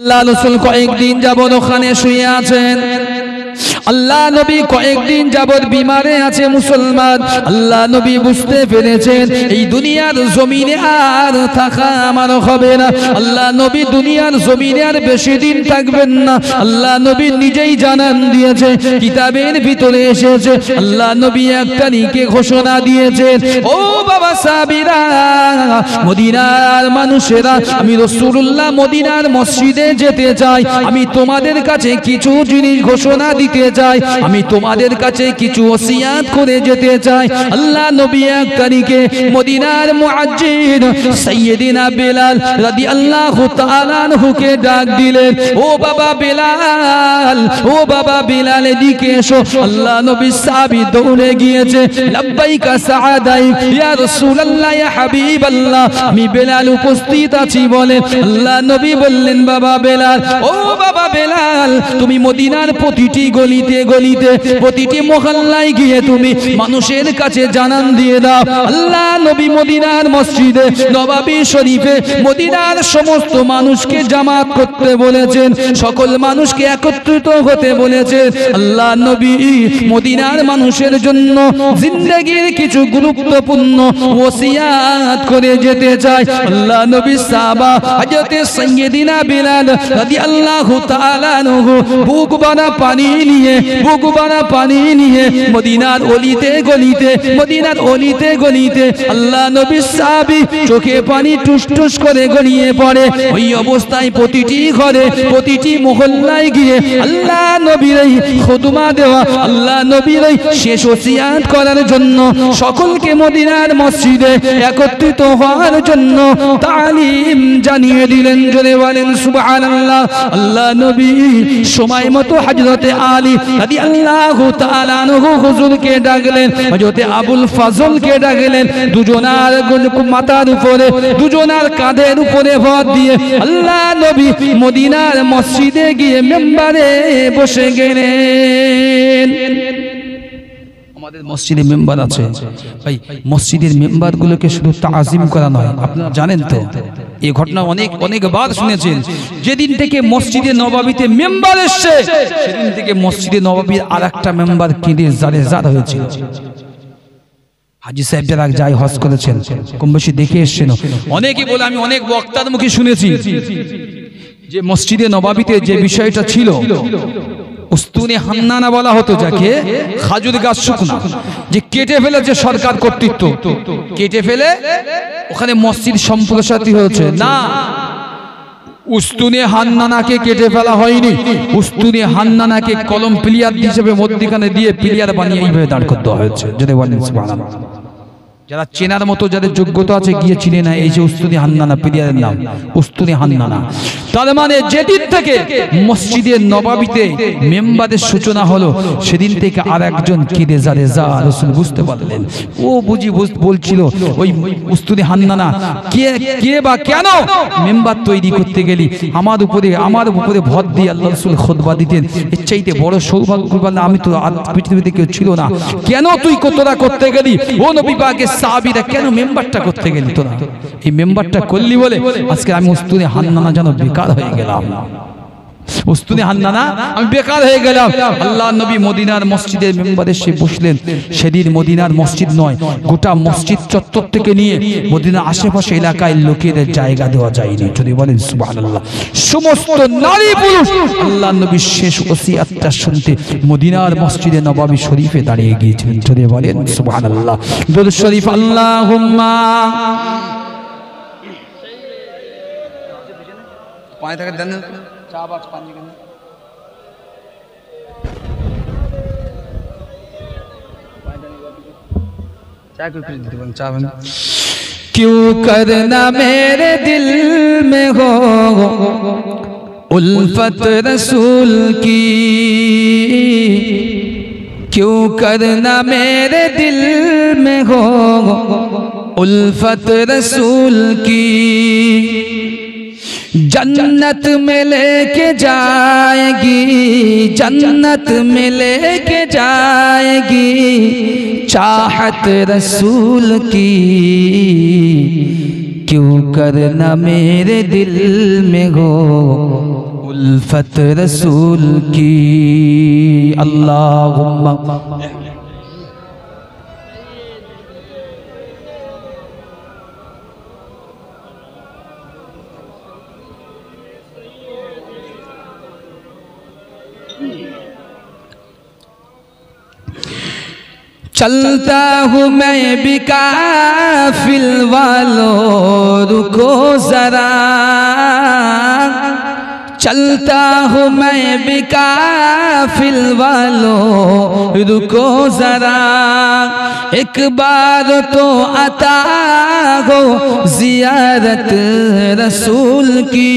আল্লাহ রাসূল কয়েকদিন যাবত ওখানে শুয়ে আছেন। আল্লাহ নবী কয়েকদিন যাবত বিমারে আছে মুসলমান। আল্লাহ নবী বুঝতে পেরেছেন এই দুনিয়ার জমিনে আর থাকা আমার হবে না। আল্লাহ নবী দুনিয়ার জমিনে আর বেশি দিন থাকবেন না। আল্লাহ নবী নিজেই জানান দিয়েছে, কিতাবের ভিতরে এসেছে। আল্লাহ নবী এক তারিখে ঘোষণা দিয়েছেন, ও বাবা সাহাবীরা, মদিনার মানুষেরা, আমি রাসূলুল্লাহ মদিনার মসজিদে যেতে চাই। আমি তোমাদের কাছে কিছু জিনিস ঘোষণা দিতে চাই, আমি তোমাদের কাছে কিছু ওসিয়াত করে যেতে চাই। আল্লাহ নবী এক তারিখে মদিনার মুআজ্জিন সাইয়্যিদিনা বেলাল রাদিয়াল্লাহু তাআলা আনহুকে ডাক দিলেন, ও বাবা বেলাল, ও বাবা বেলাল এদিকে এসো। আল্লাহ নবী সাহাবী দৌড়ে গিয়েছে, লাব্বাইকা সাআদাইক ইয়া রাসূলুল্লাহ ইয়া হাবিবাল্লাহ, আমি বেলাল উপস্থিত আছি বলে। আল্লাহ নবী বললেন, বাবা বেলাল, ও বাবা বেলাল, তুমি মদিনার প্রতিটি গলিতে গলিতে প্রতিটি মহল্লায় গিয়ে তুমি মানুষের কাছে জানান দিয়ে দাও। আল্লাহ নবী মদিনার মসজিদে নববী শরীফে মদিনার সমস্ত মানুষকে জামাত করতে বলেছেন, সকল মানুষকে একত্রিত হতে বলেছেন। আল্লাহ নবী মদিনার মানুষের জন্য জিন্দেগির কিছু গুরুত্বপূর্ণ ওসিয়াত করে যেতে চায়। আল্লাহ নবী সাহাবা হযরত সাইয়্যিদিনা বেলাল রাদিয়াল্লাহু তাআলা আনহু বুক ভরা পানি নিয়ে, বুক ভরা পানি নিয়ে মদিনার অলিতে গলিতে, মদিনার অলিতে গলিতে আল্লাহ নবী সাহাবী চোখে পানি টুস টুস করে গড়িয়ে পড়ে। ওই অবস্থায় প্রতিটি ঘরে প্রতিটি মহল্লায় গিয়ে আল্লাহ নবীর এই খুতবা দেওয়া, আল্লাহ নবীর এই শেষ ওসিয়াত করার জন্য সকলকে মদিনার মসজিদে একত্রিত হওয়ার জন্য তালিম জানিয়ে দিলেন। জোরে বলেন সুবহানাল্লাহ। আল্লাহ নবী সময় মতো হযরতে আলী রাদিয়াল্লাহু তাআলা আনহু হুজুরকে ডাকলেন, হযরতে আবুল ফাজলকে ডাকলেন। দুজনার মাথার উপরে, দুজনার কাঁধের উপরে ভর দিয়ে আল্লাহ নবী মদিনার মসজিদে গিয়ে মেম্বারে বসে গেলেন। আমাদের মসজিদে মেম্বার আছে ভাই, মসজিদের মেম্বারগুলোকে শুধু তাজিম করা নয়, আপনারা জানেন তো এই ঘটনা অনেকবার শুনেছেন। যেদিন থেকে মসজিদে নববীতে মেম্বার এসেছে সেদিন থেকে মসজিদে নববীর আরেকটা মেম্বার কেঁদে জারে জার হয়েছিল। হাজী সাহেব যারা যাই হজ করেছেন কম বেশি দেখে এসেছেন, অনেকে বলে, আমি অনেক বক্তার মুখে শুনেছি যে মসজিদে নববীতে যে বিষয়টা ছিল, উস্তুনে হান্নানা বলা হতো যাকে, খাজুর গাছ শুকনা যে কেটে ফেলেছে সরকার কর্তৃত্ব, কেটে ফেলে ওখানে মসজিদ সম্প্রসারিত হয়েছে না, উস্তুনে হান্নানাকে কেটে ফেলা হয়নি। উস্তুনে হান্নানাকে কলম প্লেয়ার হিসেবে মধ্যখানে দিয়ে প্লেয়ার বানিয়ে এইভাবে দাঁড় করতে হয়েছে। যদি বলেন সুবহানাল্লাহ। যারা চেনার মতো যাদের যোগ্যতা আছে গিয়ে চিনে না, এই যে উস্তুনে হান্নানা প্লেয়ারের নাম উস্তুনে হান্নানা। তার মানে যেদিন থেকে মসজিদে নববীতে মেম্বারের সূচনা হলো সেদিন থেকে আর একজন কেঁদে জারে যা রাসূল বুঝতে পারলেন। ও বুঝি বলছিল ওই উস্তুনে হান্নানা, কে বা কেন মেম্বার তৈরি করতে গেলি আমার উপরে ভর দিয়ে আল্লাহ রাসূল খুতবা দিতেন। এর চাইতে বড় সৌভাগ্যবান আমি তো পৃথিবীতে কেউ ছিল না। কেন তুই তোরা করতে গেলি? ও নবী পাকের সাহাবীরা কেন মেম্বারটা করতে গেলি তোরা? এই মেম্বারটা করলি বলে আজকে আমি উস্তুনে হান্নানা যেন বেকার হয়ে গেলাম। উস্তুনে হান্নানা আমি বেকার হয়ে গেলাম। আল্লাহ নবী মদিনার মসজিদের মেম্বারে এসে বসলেন। সেদিন মদিনার মসজিদ নয়, গোটা মসজিদ চত্বর থেকে নিয়ে মদিনার আশেপাশে এলাকায় লোকেদের জায়গা দেওয়া যায়নি। যদি বলেন সুবহানাল্লাহ। সমস্ত নারী পুরুষ আল্লাহ নবীর শেষ ওসিয়াতটা শুনতে মদিনার মসজিদে নববী শরীফে দাঁড়িয়ে গিয়েছিলেন। যদি বলেন সুবহানাল্লাহ। দুরূদ শরীফ আল্লাহুম্মা পানি থেকে দেন চা বাজ পানি কেন চা को फिर दीवान चा बन क्यों करना मेरे दिल में हो उल्फत रसूल की, क्यों करना मेरे दिल में हो उल्फत रसूल की, जन्नत में लेके जाएगी, जन्नत में लेके जाएगी चाहत रसूल की, क्यों करना मेरे दिल में हो उल्फत रसूल की अल्लाहुम्मा चलता हूँ मैं भी काफिल वालों रुको जरा, चलता हूँ मैं भी काफिल वालों रुको जरा, एक बार तो अता हो जियारत रसूल की,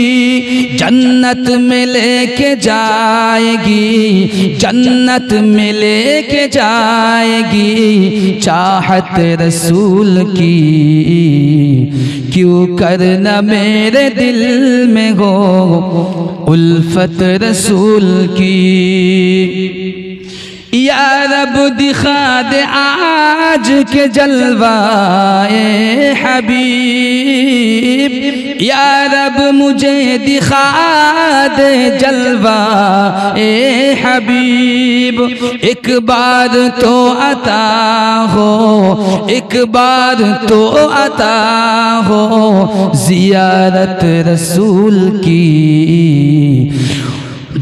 जन्नत में लेके जाएगी, जन्नत में लेके जाएगी चाहत रसूल की, क्यों करना मेरे दिल में हो उल्फत रसूल की। या रब दिखा दे आज के जलवाए हबीब, या रब मुझे दिखा दे जलवाए हबीब, एक बार तो अता हो, एक बार तो अता हो जियारत रसूल की,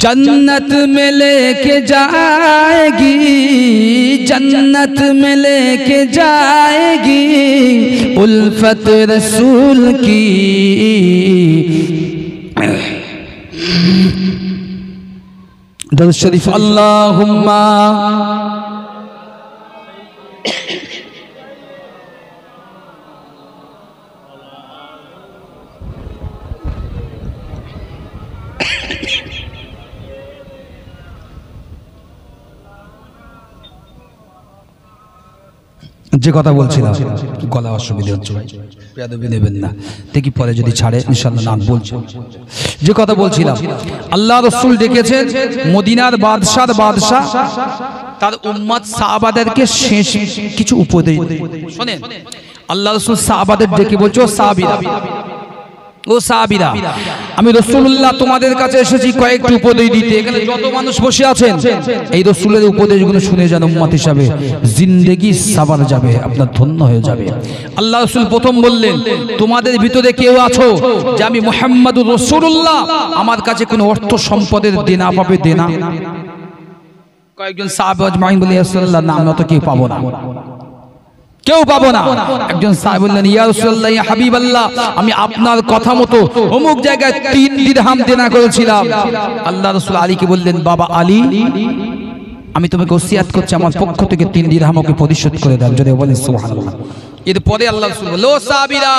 जन्नत में लेके जाएगी, जन्नत में लेके जाएगी उल्फत रसूल की। दरूद शरीफ अल्लाहुम्मा যে কথা বলছিলাম গলা অসুবিধা হচ্ছে ভাই, বেয়াদবি নেবেন না, দেখি পরে যদি ছাড়ে ইনশাআল্লাহ নাম বলছি। যে কথা বলছিলাম আল্লাহ রাসূল ডেকেছেন মদিনার বাদশার বাদশা তার উম্মত সাহাবাদেরকে শেষ কিছু উপদেশ। শুনেন আল্লাহ রাসূল সাহাবাদের ডেকে বলছে ও সাহাবীরা, ও সাহাবীরা আমি রাসূলুল্লাহ তোমাদের কাছে এসেছি কয়েকটি উপদেশ দিতে। এখানে যত মানুষ বসে আছেন এই রাসূলের উপদেশগুলো শুনে যান, উম্মত হিসাবে জিন্দেগি সাবার যাবে, আপনার ধন্য হয়ে যাবে। আল্লাহ রাসূল প্রথম বললেন তোমাদের ভিতরে কেউ আছো যে আমি মুহাম্মাদুর রাসূলুল্লাহ আমার কাছে কোনো অর্থ সম্পদের দেনা পাবে? দেনা কয়েকজন সাহাবা আজমাইন বলে ইয়া রাসূলুল্লাহ না, আমরা তো কেউ পাবো না, কেউ পাবো না। একজন সাহাবী বললেন ইয়া রাসূলুল্লাহ ইয়া হাবিবাল্লাহ আমি আপনার কথা মতো অমুক জায়গায় 3 দিরহাম দেনা করেছিলাম। আল্লাহ রাসূল আলীকে বললেন বাবা আলী আমি তোমাকে ওসিয়াত করছি আমার পক্ষ থেকে 3 দিরহাম ওকে পরিশোধ করে দাও। যদি বলেন সুবহানাল্লাহ। এরপরে আল্লাহ রাসূল বললেন ও সাহাবীরা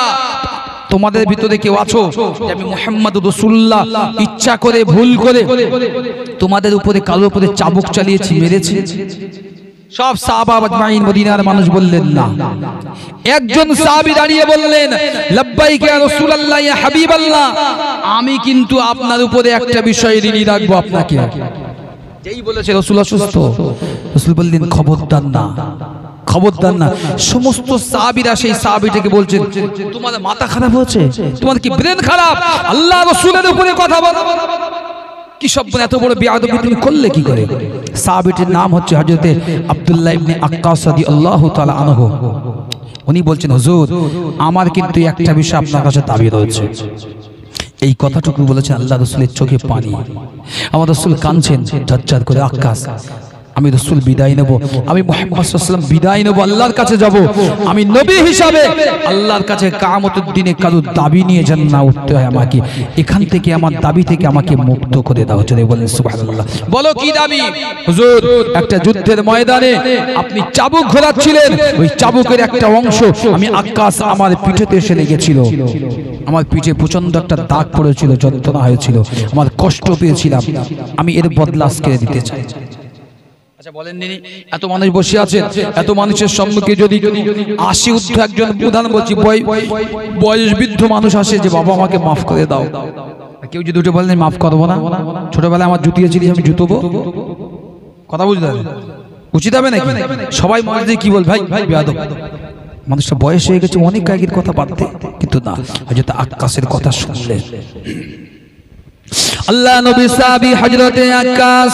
তোমাদের ভিতরে কেউ আছো যে আমি মুহাম্মাদুর রাসূলুল্লাহ ইচ্ছা করে ভুল করে তোমাদের উপরে কারোর উপরে চাবুক চালিয়েছি, মেরেছি? সব সাহাবা আজমাইন মদিনার মানুষ বললেন না। একজন সাহাবী দাঁড়িয়ে বললেন লাব্বাইক ইয়া রাসূলুল্লাহ ইয়া হাবিবাল্লাহ আমি কিন্তু আপনার উপরে একটা বিষয় ঋণী রাখবো আপনাকে। যেই বলেছে রাসূল অসুস্থ, রাসূল বললেন খবরদার না, খবরদার না। সমস্ত সাহাবীরা সেই সাহাবীটাকে বলছেন তোমার মাথা খারাপ হয়েছে, তোমার কি ব্রেন খারাপ? আল্লাহ রাসূলের উপরে কথা বলো, কি সব এত বড় বেয়াদবি তুমি করলে কি করে? সাহাবীটির নাম হচ্ছে হযরতে আব্দুল্লাহ ইবনে আক্কাস রাদিয়াল্লাহু তাআলা আনহু। উনি বলছেন হুজুর আমার কিন্তু একটা বিষয় আপনার কাছে দাবি রয়েছে। এই কথাটুকু বলেছেন আল্লাহ রাসূলের চোখে পানি, আমার রাসূল কাঁদছেন ঝরঝর করে। আক্কাস আমি রাসূল বিদায় নেব, আমি মুহাম্মদ সাল্লাল্লাহু আলাইহি ওয়াসাল্লাম বিদায় নেব, আল্লাহর কাছে যাব, আমি নবী হিসাবে আল্লাহর কাছে কিয়ামতের দিনে কারো দাবি নিয়ে যেন না উঠতে হয় আমাকে, এখান থেকে আমার দাবি থেকে আমাকে মুক্ত করে দাও। যদি বলেন সুবহানাল্লাহ। বলো কি দাবি? হুজুর একটা যুদ্ধের ময়দানে আপনি চাবুক ঘোরাচ্ছিলেন, ওই চাবুকের একটা অংশ আমি আক্কাস আমার পিঠেতে এসে লেগেছিল, আমার পিঠে প্রচন্ড একটা দাগ পড়েছিল, যন্ত্রণা হয়েছিল, আমার কষ্ট পেয়েছিলাম, আমি এর বদলা আজকে দিতে চাই। আচ্ছা বলেন নি এত মানুষ বসে আছেন, এত মানুষের সম্মুখে যদি 80 ঊর্ধ্ব একজন প্রধান বলছি বয়স বৃদ্ধ মানুষ আসে যে বাবা আমাকে মাফ করে দাও, কেউ যদি উঠে বলেন মাফ করবো না, ছোটবেলায় আমার জুতিয়েছিলি আমি জুতবো, কথা বুঝতে হবে উচিত হবে নাকি? সবাই মানুষ কি বল ভাই ভাই বেয়াদব, মানুষটা বয়স হয়ে গেছে অনেক আগের কথা বাদতে, কিন্তু না হযরত আক্কাসের কথা শুনলে আল্লাহ নবী সাহাবী হযরতে আক্কাস,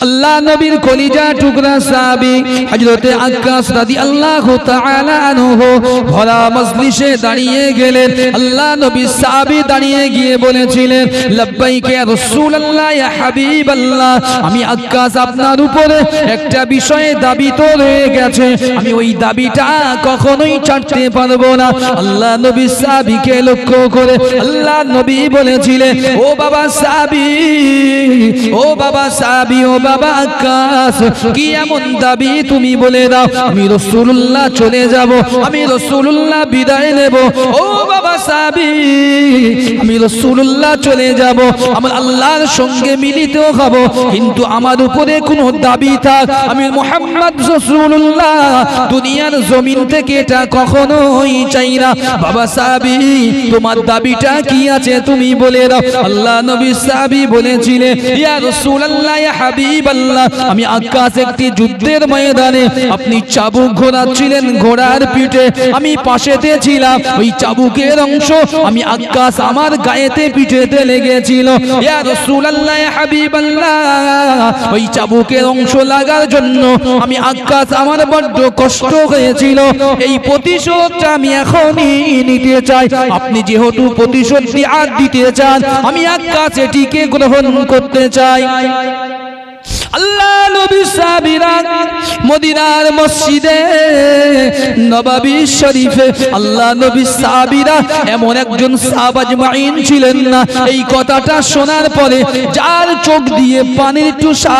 আল্লাহ নবীর কলিজা টুকরা সাহাবী হযরতে আক্কাস রাদিয়াল্লাহু তাআলা আনহু ভরা মজলিসে দাঁড়িয়ে গেলেন। আল্লাহ নবী সাহাবী দাঁড়িয়ে গিয়ে বলেছিলেন, লাব্বাইক ইয়া রাসূলুল্লাহ ইয়া হাবিবাল্লাহ, আমি আক্কাস আপনার উপরে একটা বিষয়ে দাবি তো রয়ে গেছে, আমি ওই দাবিটা কখনোই ছাড়তে পারবো না। আল্লাহ নবী সাহাবীকে লক্ষ্য করে আল্লাহ নবী বলেছিলেন, ও বাবা সাহাবী, ও বাবা সাহাবী, ও বাবা আক্কাস, কি এমন দাবি তুমি বলে দাও, আমি রাসূলুল্লাহ চলে যাব, আমি রাসূলুল্লাহ বিদায় নেব। ও বাবা সাহাবী, আমি রাসূলুল্লাহ চলে যাব, আমার আল্লাহর সঙ্গে মিলিত হব, কিন্তু আমার উপরে কোনো দাবি থাক, আমি মুহাম্মদ রাসূলুল্লাহ দুনিয়ার জমিন থেকে এটা কখনোই চাই না। বাবা সাহাবী, তোমার দাবিটা কি আছে তুমি বলে দাও। আল্লাহ নবী সাহাবী বলেছিলেন, ইয়া রাসূলুল্লাহ ইয়া হাবিবাল্লাহ, আমি আক্কাস একটি যুদ্ধের ময়দানে, আপনি চাবুক ঘোরাচ্ছিলেন ঘোড়ার পিঠে, আমি পাশেতে ছিলাম, ওই চাবুকের অংশ আমি আক্কাস আমার গায়েতে পিঠেতে লেগেছিল। ইয়া রাসূলুল্লাহ ইয়া হাবিবাল্লাহ, ওই চাবুকের অংশ লাগার জন্য আমি আক্কাস আমার বড্ড কষ্ট হয়েছিল, এই প্রতিশোধটা আমি এখনই নিতে চাই। আপনি যেহেতু প্রতিশোধ দিতে চান, আমি আক্কাস এটিকে গ্রহণ করতে চাই। আল্লাহ নবী সাহাবীরা মদিনার মসজিদে নববী শরীফে, আল্লাহ নবী সাহাবীরা এমন একজন সাহাবা আজমাইন ছিলেন না, এই কথাটা শোনার পরে যার চোখ দিয়ে পানির টুসা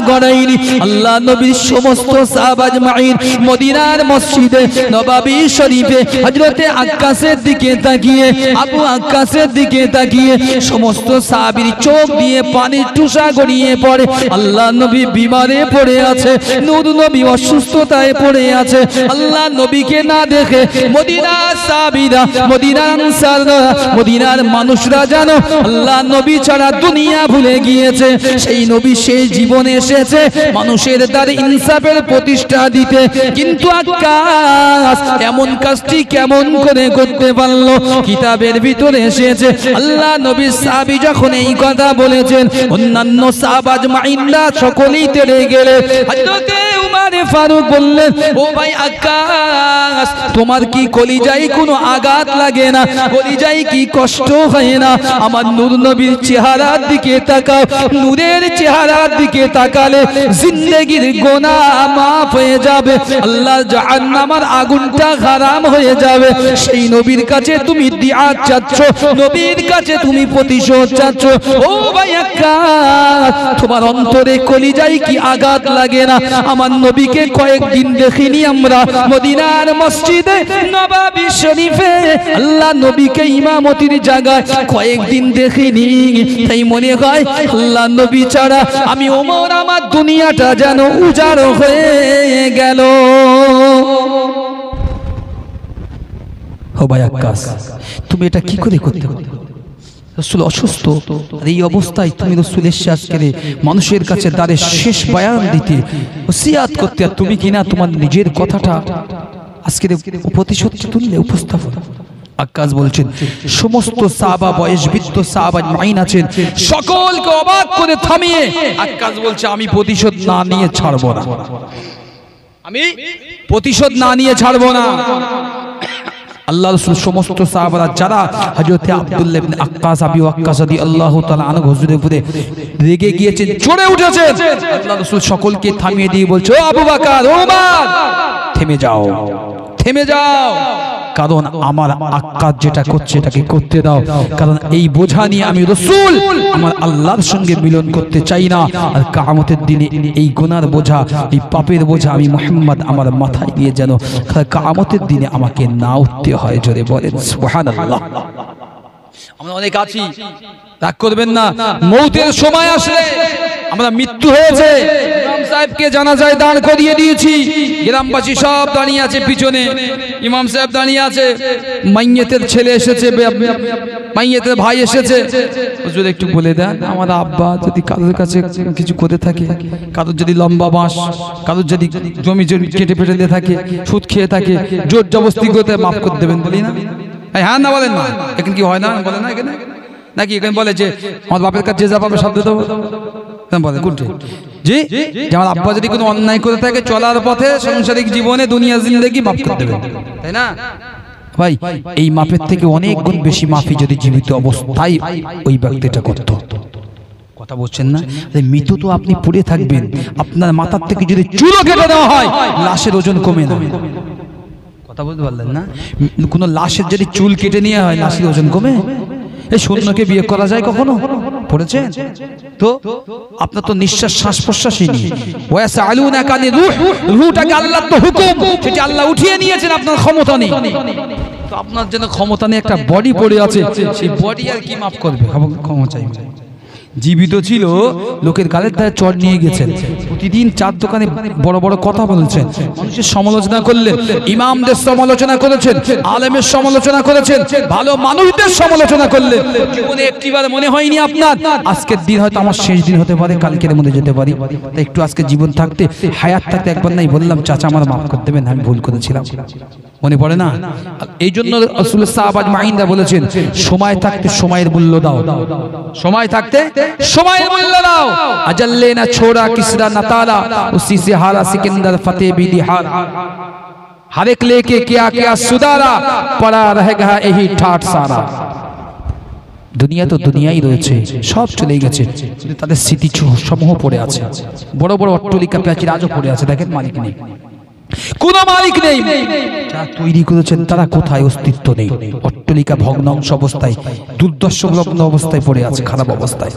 গড়ায়নি। আল্লাহ নবীর সমস্ত সাহাবা আজমাইন মদিনার মসজিদে নববী শরীফে হযরতে আক্কাসের দিকে তাকিয়ে, আবু আক্কাসের দিকে তাকিয়ে সমস্ত সাহাবীর চোখ দিয়ে পানির টুসা গড়িয়ে পড়ে। আল্লাহ নবী বিমারে পড়ে আছে, নূর নবী অসুস্থতায় পড়ে আছে। আল্লাহ নবীকে না দেখে মদিনার সাহাবীরা, মদিনার আনসাররা, মদিনার মানুষরা জানো আল্লাহ নবী ছাড়া দুনিয়া ভুলে গিয়েছে। সেই নবী সেই জীবনে এসেছে মানুষের দ্বারে ইনসাফের প্রতিষ্ঠা দিতে, কিন্তু আক্কাস এমন কাজটি কেমন করে করতে পারলো? কিতাবের ভিতরে এসেছে আল্লাহ নবী সাহাবী যখন এই কথা বলেছেন, অন্যান্য সাহাবা আজমাইনরা সকলেই তেড়ে গেলে হযরতে উমর ফারুক বললেন, ও ভাই আক্কাস, তোমার কি কলিজায় কোনো আঘাত লাগে না? কলিজায় কি কষ্ট হয় না? আমার নূর নবীর চেহারার দিকে তাকাও, নূরের চেহারার দিকে তাকালে জিন্দেগির গুনাহ মাফ হয়ে যাবে, আল্লাহ জাহান্নামের আগুনটা হারাম হয়ে যাবে। সেই নবীর কাছে তুমি দিয়াত চাচ্ছ, নবীর কাছে তুমি প্রতিশোধ চাচ্ছ। ও ভাই আক্কাস, তোমার অন্তরে কলিজায় কি আঘাত লাগে না? আমার নবীকে কয়েকদিন দেখিনি আমরা মদিনার মসজিদে নববী শরীফে, আল্লাহ নবীকে ইমামতির জায়গায় কয়েকদিন দেখিনি, তাই মনে হয় আল্লাহ নবী ছাড়া আমি ওমর, আমার দুনিয়াটা যেন উজাড় হয়ে গেল। ও ভাই আক্কাস, তুমি এটা কি করে করতে পারো? রাসূল অসুস্থ, এই অবস্থায় তুমি রাসূলের শাসকে মানুষের কাছে দ্বারে শেষ বয়ান দিতে, ওসিয়াত করতে, আর তুমি কিনা তোমার নিজের কথাটা আজকে প্রতিশোধ তুললে উপস্থাপন। আক্কাস বলছেন, সমস্ত সাহাবা বয়সবৃদ্ধ সাহাবা আজমাইন আছেন, সকলকে অবাক করে থামিয়ে আক্কাস বলছে, আমি প্রতিশোধ না নিয়ে ছাড়বো না, আমি প্রতিশোধ না নিয়ে ছাড়বো না। আল্লাহ রাসূল সমস্ত সাহাবারা যারা হযরত আব্দুল্লাহ ইবনে আক্কাস আবি ওয়াক্কাস রাদিয়াল্লাহু তাআলা আনহু হুজুরের উপরে রেগে গিয়েছেন, চড়ে উঠেছেন, আল্লাহ রাসূল সকলকে থামিয়ে দিয়ে বলছে, ও আবু বকর, ওমর, থেমে যাও, থেমে যাও, কারণ আমার আক্কাস যেটা করছে এটাকে করতে দাও, কারণ এই বোঝা নিয়ে আমি রাসূল আমার আল্লাহর সঙ্গে মিলন করতে চাই না। আর কিয়ামতের দিনে এই গুনার বোঝা, এই পাপের বোঝা আমি মুহাম্মদ আমার মাথায় দিয়ে যেন কিয়ামতের দিনে আমাকে না উঠতে হয়। জোরে বলেন সুবহানাল্লাহ। আমরা অনেক আছি, রাগ করবেন না, মৌতের সময় আসলে আমরা মৃত্যু হয়েছে, ইমাম সাহেবকে জানাজায় দাঁড় করিয়ে দিয়েছি, গ্রামবাসী সব দাঁড়িয়ে আছে পিছনে, ইমাম সাহেব দাঁড়িয়ে আছে, মাইয়েতের ছেলে এসেছে, মাইয়েতের ভাই এসেছে, হুজুর একটু বলে দেন আমার আব্বা যদি কারোর কাছে কিছু করে থাকে, কারোর যদি লম্বা বাঁশ, কারোর যদি জমি কেটে ফেটে দিয়ে থাকে, সুদ খেয়ে থাকে, জোর জবরদস্তি করতে মাফ করে দেবেন, বলি না? হ্যাঁ না বলেন না, এখন কি হয় না? বলেন না, এখানে নাকি এখানে বলে যে আমার বাপের কাছে যে যা পাবে সব দিয়ে দেবো, বলে কোনটি জি, যে আমার আব্বা যদি কোনো অন্যায় করে থাকে চলার পথে সাংসারিক জীবনে দুনিয়া জিন্দেগি মাফ করে দেবে, তাই না ভাই? এই মাপের থেকে অনেক গুণ বেশি মাফি যদি জীবিত অবস্থায় ওই ব্যক্তিটা করত। কথা বলছেন না? মৃত তো আপনি পড়ে থাকবেন, আপনার মাথার থেকে যদি চুলও কেটে দেওয়া হয় লাশের ওজন কমে না। কথা বলতে পারলেন না? কোন লাশের যদি চুল কেটে নেওয়া হয় লাশের ওজন কমে? এই শূন্যকে বিয়ে করা যায় কখনো? পড়েছেন তো? আপনার তো নিঃশ্বাস শ্বাস প্রশ্বাসই নেই। রূহটাকে আল্লাহর তো হুকুম, সেটা আল্লাহ উঠিয়ে নিয়েছেন, আপনার ক্ষমতা নেই। তো আপনার জন্য ক্ষমতা নেই, একটা বডি পড়ে আছে, সেই বডি আর কি মাফ করবে? ক্ষমা চাইবে। জীবিত ছিল, লোকের গালের ধারে চড় নিয়ে গেছেন, প্রতিদিন চার দোকানে বড় বড় কথা বলছেন, মানুষের সমালোচনা করলেন, ইমামদের সমালোচনা করেছেন, আলেমের সমালোচনা করেছেন, ভালো মানুষদের সমালোচনা করলেন। জীবনে একটিবার মনে হয়নি আপনার আজকের দিন হয়তো আমার শেষ দিন হতে পারে, কালকের মধ্যে যেতে পারি, তাই একটু আজকে জীবন থাকতে, হায়াত থাকতে একবার নাই বললাম চাচা আমার মাফ করে দেবেন, আমি ভুল করেছিলাম? মনে পড়ে না? এই জন্য রাসূল সাহাবা আজমাইনরা বলেছেন সময় থাকতে সময়ের মূল্য দাও, সময় থাকতে সময়ের মূল্য দাও। আজল্লে না ছোড়া কিসরা না তালা, উसी से हारा सिकंदर फतेह भी दिहार, हर एक लेके क्या क्या सुधारा, पड़ा रह गया यही ठाट सारा। দুনিয়া তো দুনিয়াই রয়েছে, সব চলে গেছে, তাদের স্মৃতি সমূহ পড়ে আছে, বড় বড় অট্টালিকা প্রাচীর আজও পড়ে আছে, দেখেন মালিক নেই, কোন মালিক নেই, যারা তৈরি করেছেন তারা কোথায়? অস্তিত্ব নেই, অট্টালিকা ভগ্নাংশ অবস্থায়, দুর্দর্শ লগ্ন অবস্থায় পড়ে আছে, খারাপ অবস্থায়,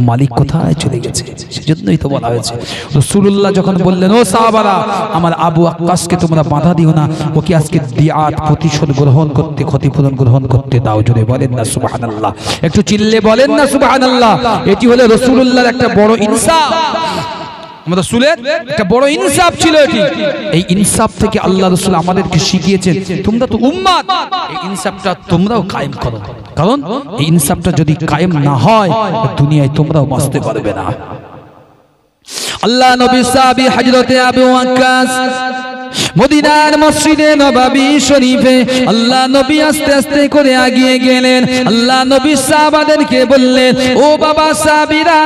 মালিক কোথায় চলে গেছে? সেজন্যই তো বলা হয়েছে, রাসূলুল্লাহ যখন বললেন ও সাহাবারা আমার আবু আক্কাসকে তোমরা বাধা দিও না, ওকে আজকে দিয়াত প্রতিশোধ গ্রহণ করতে, ক্ষতিপূরণ গ্রহণ করতে দাও। জোরে বলেন না সুবহানাল্লাহ, একটু চিল্লে বলেন না সুবহানাল্লাহ। এটি হলো রাসূলুল্লাহর একটা বড় ইনসাফ, আমাদের রাসূলের একটা বড় ইনসাফ ছিল এটি। এই ইনসাফ থেকে আল্লাহ রাসূল আমাদেরকে শিখিয়েছেন তোমরা তো উম্মত, এই ইনসাফটা তোমরাও কায়েম করো, কারণ এই ইনসাফটা যদি কায়েম না হয় দুনিয়ায় তোমরাও বাঁচতে পারবে না। আল্লাহ নবী সাহাবী হযরতে আবু ওয়াক্কাস মদিনার মসজিদে নববী শরীফে আল্লাহ নবী আস্তে আস্তে করে এগিয়ে গেলেন। আল্লাহ নবী সাহাবাদেরকে বললেন ও বাবা সাহাবীরা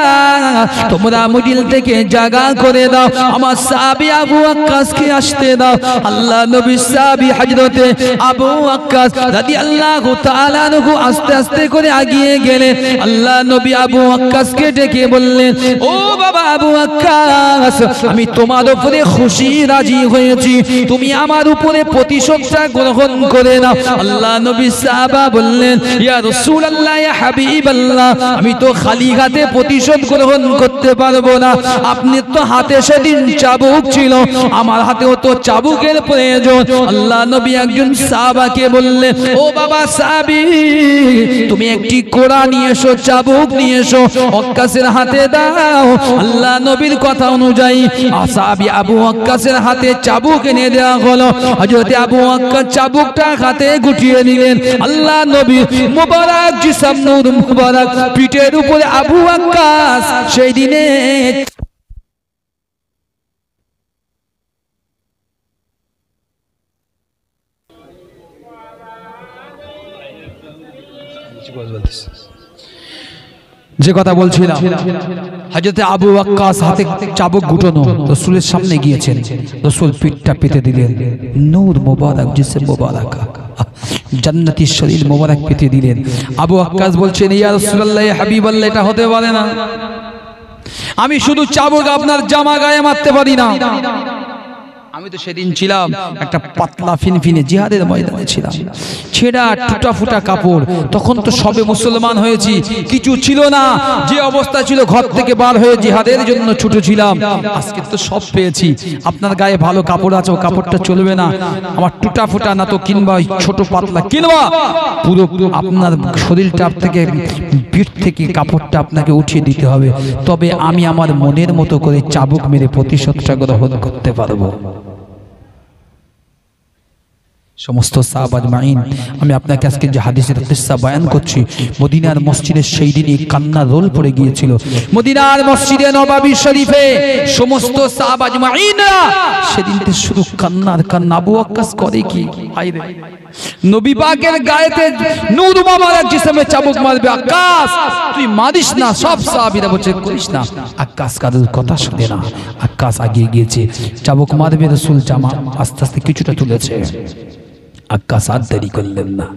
তোমরা মদিল থেকে জায়গা করে দাও, আমার সাহাবী আবু ওয়াক্কাসকে আসতে দাও। আল্লাহ নবী সাহাবী হযরতে আবু ওয়াক্কাস রাদিয়াল্লাহু তাআলা আনহু আস্তে আস্তে করে এগিয়ে গেলেন। আল্লাহ নবী আবু ওয়াক্কাসকে ডেকে বললেন ও বাবা আবু ওয়াক্কাস আমি তোমার উপরে খুশি রাজি হয়েছি, তুমি আমার উপরে প্রতিশোধটা গ্রহণ করে নাও। আল্লাহ নবী সাহাবা বললেন ইয়া রাসূলুল্লাহ ইয়া হাবিবাল্লাহ আমি তো খালি হাতে প্রতিশোধ গ্রহণ করতে পারবো না, আপনি তো হাতে সেদিন চাবুক ছিল, আমার হাতেও তো চাবুকের প্রয়োজন। আল্লাহ নবী একজন সাহাবাকে বললেন ও বাবা সাহাবী তুমি একটি কোড়া নিয়ে এসো, চাবুক নিয়ে এসো, ওয়াক্কাসের হাতে দাও। আল্লাহ নবীর কথা অনুযায়ী সাহাবী আবু ওয়াক্কাসের হাতে চাবুক এনে দেওয়া হলো। হযরত আবু ওয়াক্কাস চাবুকটা হাতে গুটিয়ে নিলেন। আল্লাহ নবী মুবারক জিসম নূর মুবারক পিঠের উপরে আবু ওয়াক্কাস সেই দিনে যে কথা বলছিলাম হযরত আবু ওয়াক্কাস হাতে চাবুক গুটানো রাসূলের সামনে গিয়েছেন, রাসূল পিঠটা পেতে দিলেন, নূর মুবারক জিসম মুবারক জান্নাতি শরীর মুবারক পেতে দিলেন। আবু ওয়াক্কাস বলছেন ইয়া রাসূলুল্লাহ ইয়া হাবিবাল্লাহ এটা হতে পারে না, আমি শুধু চাবুক আপনার জামা গায়ে মারতে পারি না, আমি তো সেদিন ছিলাম একটা পাতলা ফিনফিনে জিহাদের ময়দানে ছিলাম, ছেঁড়া টুটা ফুটা কাপড়, তখন তো সবে মুসলমান হয়েছি, কিছু ছিল না, যে অবস্থা ছিল ঘর থেকে বার হয়ে জিহাদের জন্য ছুটেছিলাম, আজকে তো সব পেয়েছি, আপনার গায়ে ভালো কাপড় আছে ও কাপড়টা চলবে না, আমার টুটা ফুটা না তো কিনবা ছোট পাতলা কিনবা, পুরো আপনার শরীরটা থেকে পিঠ থেকে কাপড়টা আপনাকে উঠিয়ে দিতে হবে, তবে আমি আমার মনের মতো করে চাবুক মেরে প্রতিশোধটা গ্রহণ করতে পারবো। সমস্ত সাহাবা আজমাইন, আমি আপনাকে আজকে যে হাদিসের কিসসা বয়ান করছি, মদিনার মসজিদে সেই দিনই কান্না রোল পড়ে গিয়েছিল। মদিনার মসজিদে নববী শরীফে সমস্ত সাহাবা আজমাইনরা সেদিনতে শুধু কান্নার কান্না। আবু ওয়াক্কাস করে কি, হায়রে নবী পাকের গায়েতে নূর মুবারক জিসমে চাবুক মারবে, আকাশ তুই মারিস না। সব সাহাবীরা বলছে করিস না, আকাশ কাদের কথা শুনে না। আকাশ আগিয়ে গিয়েছে, চাবুক মারবে, রাসূল জামা আস্তে আস্তে কিছুটা তুলেছে। আকাশ আর দেরি করলেন না,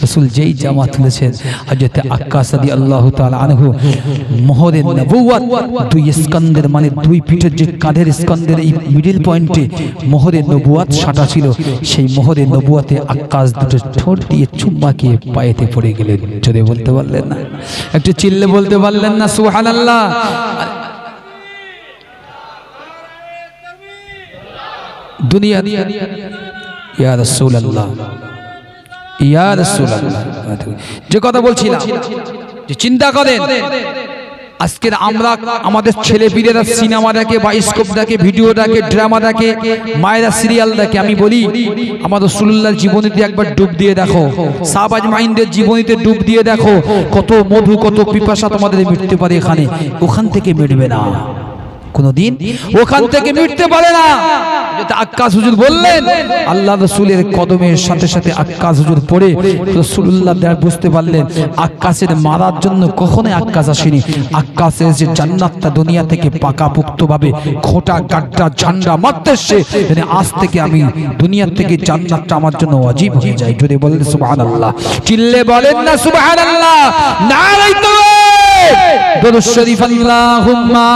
রাসূল যেই জামা তুলেছেন, হযরত আকাশ রাদিয়াল্লাহু তাআলা আনহু মোহরে নবুয়ত, দুই স্কন্দের মানে দুই পিঠের যে কাঁধের স্কন্দের এই মিডল পয়েন্টে মোহরে নবুয়ত সাঁটা ছিল, সেই মোহরে নবুয়তে আকাশ দুটো ঠোঁট দিয়ে চুম্মা খেয়ে পায়েতে পড়ে গেলেন। জোরে বলতে পারলেন না? একটু চিল্লে বলতে পারলেন না সুবহানাল্লাহ? দুনিয়া ইয়া রাসূলুল্লাহ, ইয়া রাসূলুল্লাহ, যে কথা বলছিলাম, যে চিন্তা করেন আজকে আমরা আমাদের ছেলে পিলেরা সিনেমা দেখে, বায়োস্কোপ দেখে, ভিডিও দেখে, ড্রামা দেখে, মায়েরা সিরিয়াল দেখে। আমি বলি আমার রাসূলুল্লাহর জীবনীতে একবার ডুব দিয়ে দেখো, সাহাবা আজমাইনদের জীবনীতে ডুব দিয়ে দেখো, কত মধু কত পিপাসা তোমাদের মিটতে পারে এখানে, ওখান থেকে মিটবে না কোনদিন, ওখান থেকে মিটতে পারে না। যেটা আক্কাস হুজুর বললেন, আল্লাহ রাসূলের কদমের সাথে সাথে আক্কাস হুজুর পড়ে রাসূলুল্লাহ বুঝতে পারলেন আক্কাসের মারার জন্য কখনোই আক্কাস আসেনি। আক্কাসের যে জান্নাতটা দুনিয়া থেকে পাকাপোক্তভাবে খোঁটা গাড্ডা ঝান্ডা মারতেছে, মানে আজ থেকে আমি দুনিয়া থেকে জান্নাতটা আমার জন্য ওয়াজিব হয়ে যায়। জোরে বলেন সুবহানাল্লাহ, চিল্লে বলেন না সুবহানাল্লাহ, নারায়ে তাকবীর, দরুদ শরীফ আল্লাহুম্মা।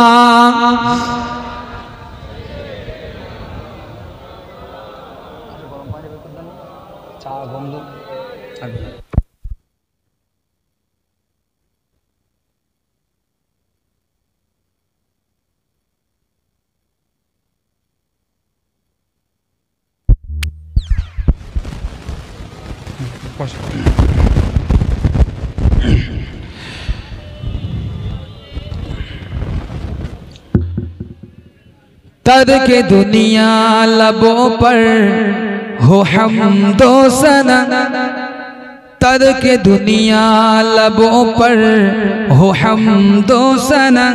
तर्के दुनिया लबों पर हो हमदो सना, तर्के दुनिया लबों पर हो हमदो सना,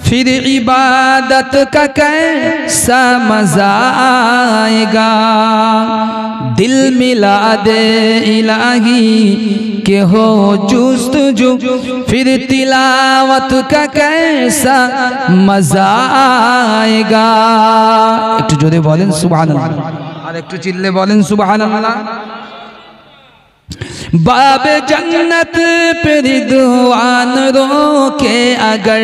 फिर इबादत का कैसा मजा आएगा। दिल मिला दे इलाही के हो जुस्तजू, फिर तिलावत का कैसा मजा आएगा। একটু জোরে বলেন সুবহানাল্লাহ, আর একটু চিল্লে বলেন সুবহানাল্লাহ। बाबे जन्नत पे रिदवान रोके अगर,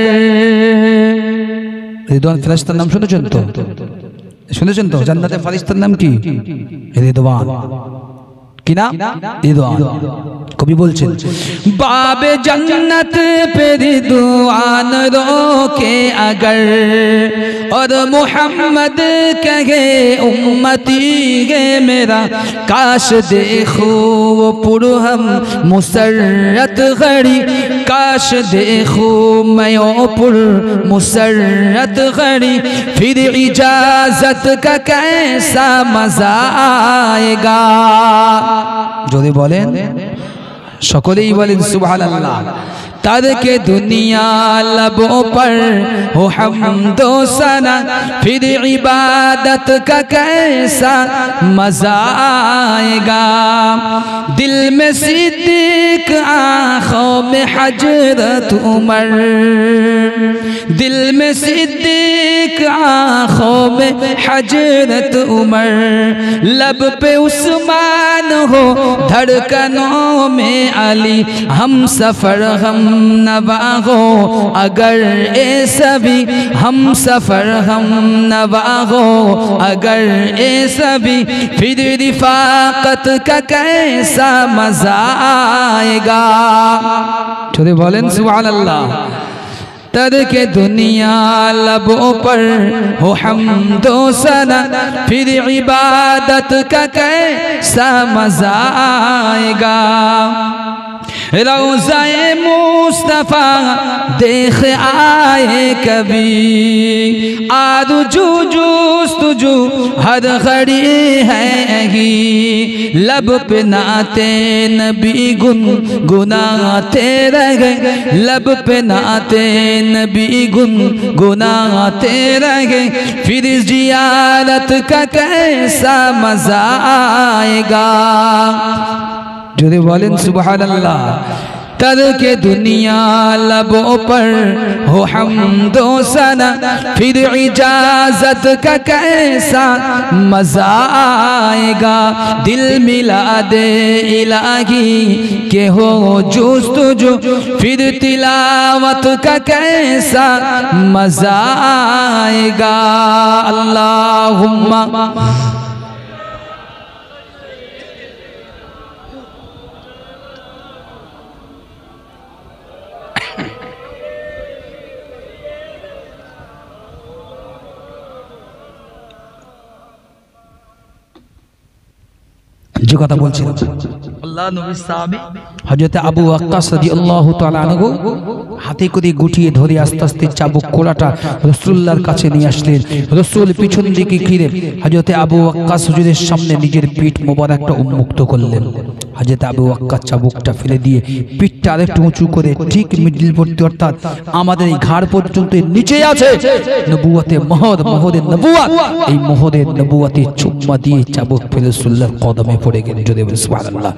रिदवान फरिश्तार नाम শুনেছেন তো? শুনেছেন তো? জান্নাতের ফেরেশতার নাম কি? রিদওয়ান। কি নাম? রিদওয়ান। কবি বলছেন, बाबे जन्नत पे रिदवान रोके अगर, और मोहम्मद कहे उम्मती है मेरा, काश देखो वो पुरहम मुसर्रत घड़ी, काश देखो मैं वो पुर मुसर्रत घड़ी, फिर इजाजत का कैसा मजा आएगा। जोरे बोलें, সকলেই বলেন সুবহানাল্লাহ। तर्के दुनिया लबों पर हो हमदो सना, फिर इबादत का कैसा मजा आएगा। दिल में सिद्दीक आँखों में हजरत उमर, दिल में सिद्दीक आँखों में हजरत उमर, लब पे उस्मान हो धड़कनों में अली, हम सफर हम नवा हो अगर ए सभी, हम सफर हम नवा हो अगर ए सभी, फिर रिफाकत का कैसा मजा आएगा। छोड़े बोलें सुबहानल्लाह। तर्के दुनिया लबों पर हो हमदो सना, फिर इबादत का कैसा मजा आएगा। रोज़ाए मुस्तफ़ा देख आए कभी आरज़ू जुस्तजू हर घड़ी है ही लब पे नाते नबी गुनगुनाते रहे लब पे नाते नबी गुनगुनाते रहे फिर जियारत का कैसा मजा आएगा जोरे बोलें सुभान अल्लाह तरके दुनिया लबों पर हो हमदो सना फिर इजाजत का कैसा मजा आएगा दिल मिला दे इलाही के हो जुस्तजू फिर तिलावत का कैसा मजा आएगा अल्लाहुम्मा जो कथा बोलছিলাম আল্লাহ নবী সাহাবী হযরত আবু ওয়াক্কাস রাদিয়াল্লাহু তাআলা আনহু হাতে করে গুটিয়ে ধরে আস্তে আস্তে চাবুক কোড়াটা রাসূলুল্লাহর কাছে নিয়ে আসলেন রাসূল পিছন দিকে ঘিরে হযরত আবু ওয়াক্কাস হুজুরের সামনে নিজের পিঠ মোবারকটা উন্মুক্ত করলেন হযরত আবু ওয়াক্কাস চাবুকটা ফেলে দিয়ে পিঠটা আরেকটু উঁচু করে ঠিক মিডল পর্যন্ত অর্থাৎ আমাদের এই ঘাড় পর্যন্ত নিচে আছে নবুয়তে মোহরের নবুয়ত এই মোহরের নবুয়তে চুম্মা দিয়ে চাবুক ফেলে রাসূলুল্লাহর কদমে পড়ে গেলেন যদি বলেন সুবহানাল্লাহ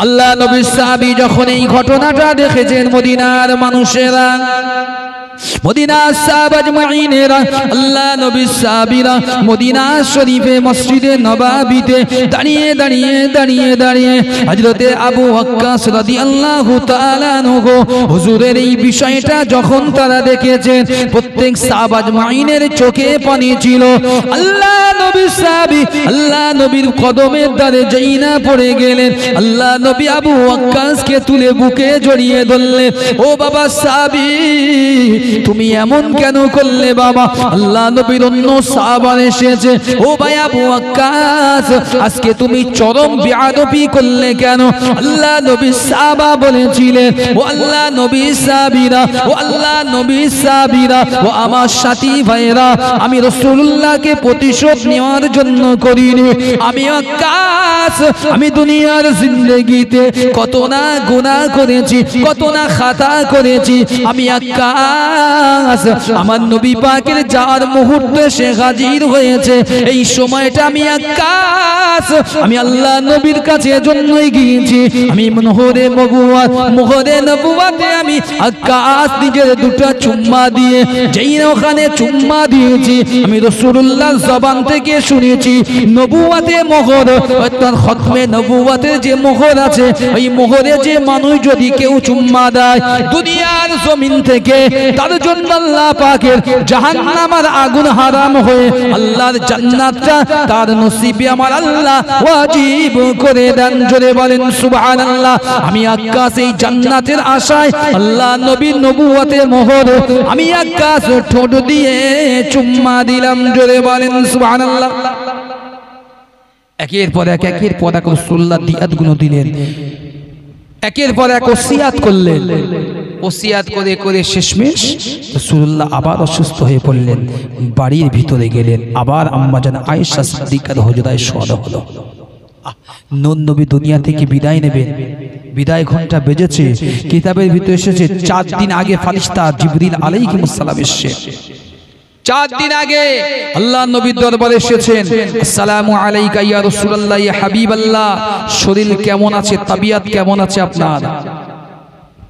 আল্লাহ নবী সাহাবী যখন এই ঘটনাটা দেখেছেন মদিনার মানুষেরা মদিনা সাহাবা আজমাইনেরা আল্লাহ নবী সাহাবীরা মদিনা শরীফে মসজিদে নববীতে দাঁড়িয়ে দাঁড়িয়ে দাঁড়িয়ে দাঁড়িয়ে হযরতে আবু ওয়াক্কাস রাদিয়াল্লাহু তাআলা আনহু হুজুরের এই বিষয়টা যখন তারা দেখেছেন প্রত্যেক সাহাবা আজমাইনের চোখে পানি ছিল আল্লাহ নবী সাহাবী আল্লাহ নবীর কদমের দ্বারে যাইনা পড়ে গেলেন আল্লাহ নবী আবু ওয়াক্কাসকে তুলে বুকে জড়িয়ে ধরলেন ও বাবা সাহাবী তুমি এমন কেন করলে বাবা আল্লাহ নবীর অন্য সাহাবা এসেছে ও ভাই আবু ওয়াক্কাস আজকে তুমি চরম বেয়াদবি করলে কেন আল্লাহ নবী সাহাবা বলেছিলেন ও আল্লাহ নবী সাহাবীরা ও আল্লাহ নবী সাহাবীরা ও আমার সাথী ভাইরা আমি রাসূলুল্লাহকে প্রতিশোধ নেওয়ার জন্য করিনি আমি ওয়াক্কাস আমি দুনিয়ার জিন্দেগিতে কত না গুনাহ করেছি কত না খাতা করেছি আমি ওয়াক্কাস আমার নবী পাকের যার মুহূর্তে সে হাজির হয়েছে এই সময়টা আমি ওয়াক্কাস আমি আল্লাহ নবীর কাছে জন্যই গিয়েছি আমি মোহরে নবুয়তে আমি ওয়াক্কাস নিজের দুটো চুম্মা দিয়ে যেই ওখানে চুম্মা দিয়েছি আমি রাসূলুল্লাহর জবান থেকে শুনেছি নবুয়তে মোহর অর্থাৎ খতমে নবুয়তের যে মোহর আছে ওই মোহরে যে মানুষ যদি কেউ চুম্মা দেয় দুনিয়ার জমিন থেকে তার জন্য আল্লাহ পাকের জাহান্নামের আগুন হারাম হয়ে আল্লাহর জান্নাতটা তার নসিবে আমার আল্লাহ ওয়াজিব করে দেন জোরে বলেন সুবহানাল্লাহ আমি ওয়াক্কাস এই জান্নাতের আশায় আল্লাহ নবীর নবুয়তে মোহর আমি ওয়াক্কাস ঠোঁট দিয়ে চুম্মা দিলাম জোরে বলেন সুবহানাল্লাহ একের পর এক রাসূলুল্লাহ দিয়াতগুলো দিলেন একের পর এক ওসিয়াত করলেন ওসিয়াত করে করে শেষমেশ রাসূলুল্লাহ আবার অসুস্থ হয়ে পড়লেন বাড়ির ভিতরে গেলেন আবার আম্মা জান আয়েশা সিদ্দিকার হুজরায় শোয়া হলো নূর নবী দুনিয়া থেকে বিদায় নেবেন বিদায় ঘন্টা বেজেছে কিতাবের ভিতরে এসেছে 4 দিন আগে ফেরেশতা জিবরিল আলাইহিস সালাম এসেছে 4 দিন আগে আল্লাহ নবীর দরবারে এসেছেন আসসালামু আলাইকা ইয়া রাসূলুল্লাহ ইয়া হাবিবাল্লাহ শরীর কেমন আছে তাবিয়াত কেমন আছে আপনার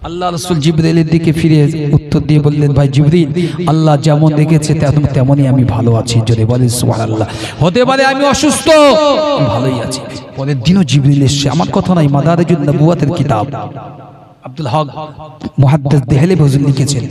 আল্লাহ রাসূল জিবরিলের দিকে ফিরে উত্তর দিয়ে বললেন ভাই জিবরিল আল্লাহ যেমন রেখেছে তেমনই আমি ভালো আছি যদি বলেন সুবহানাল্লাহ হতে পারে আমি অসুস্থ ভালোই আছি পরের দিনও জিবরিল এসেছে আমার কথা নাই মাদারিজুন নবুওয়াতের কিতাব আব্দুল হক মুহাদ্দিস দেহলেভি হুজুর লিখেছেন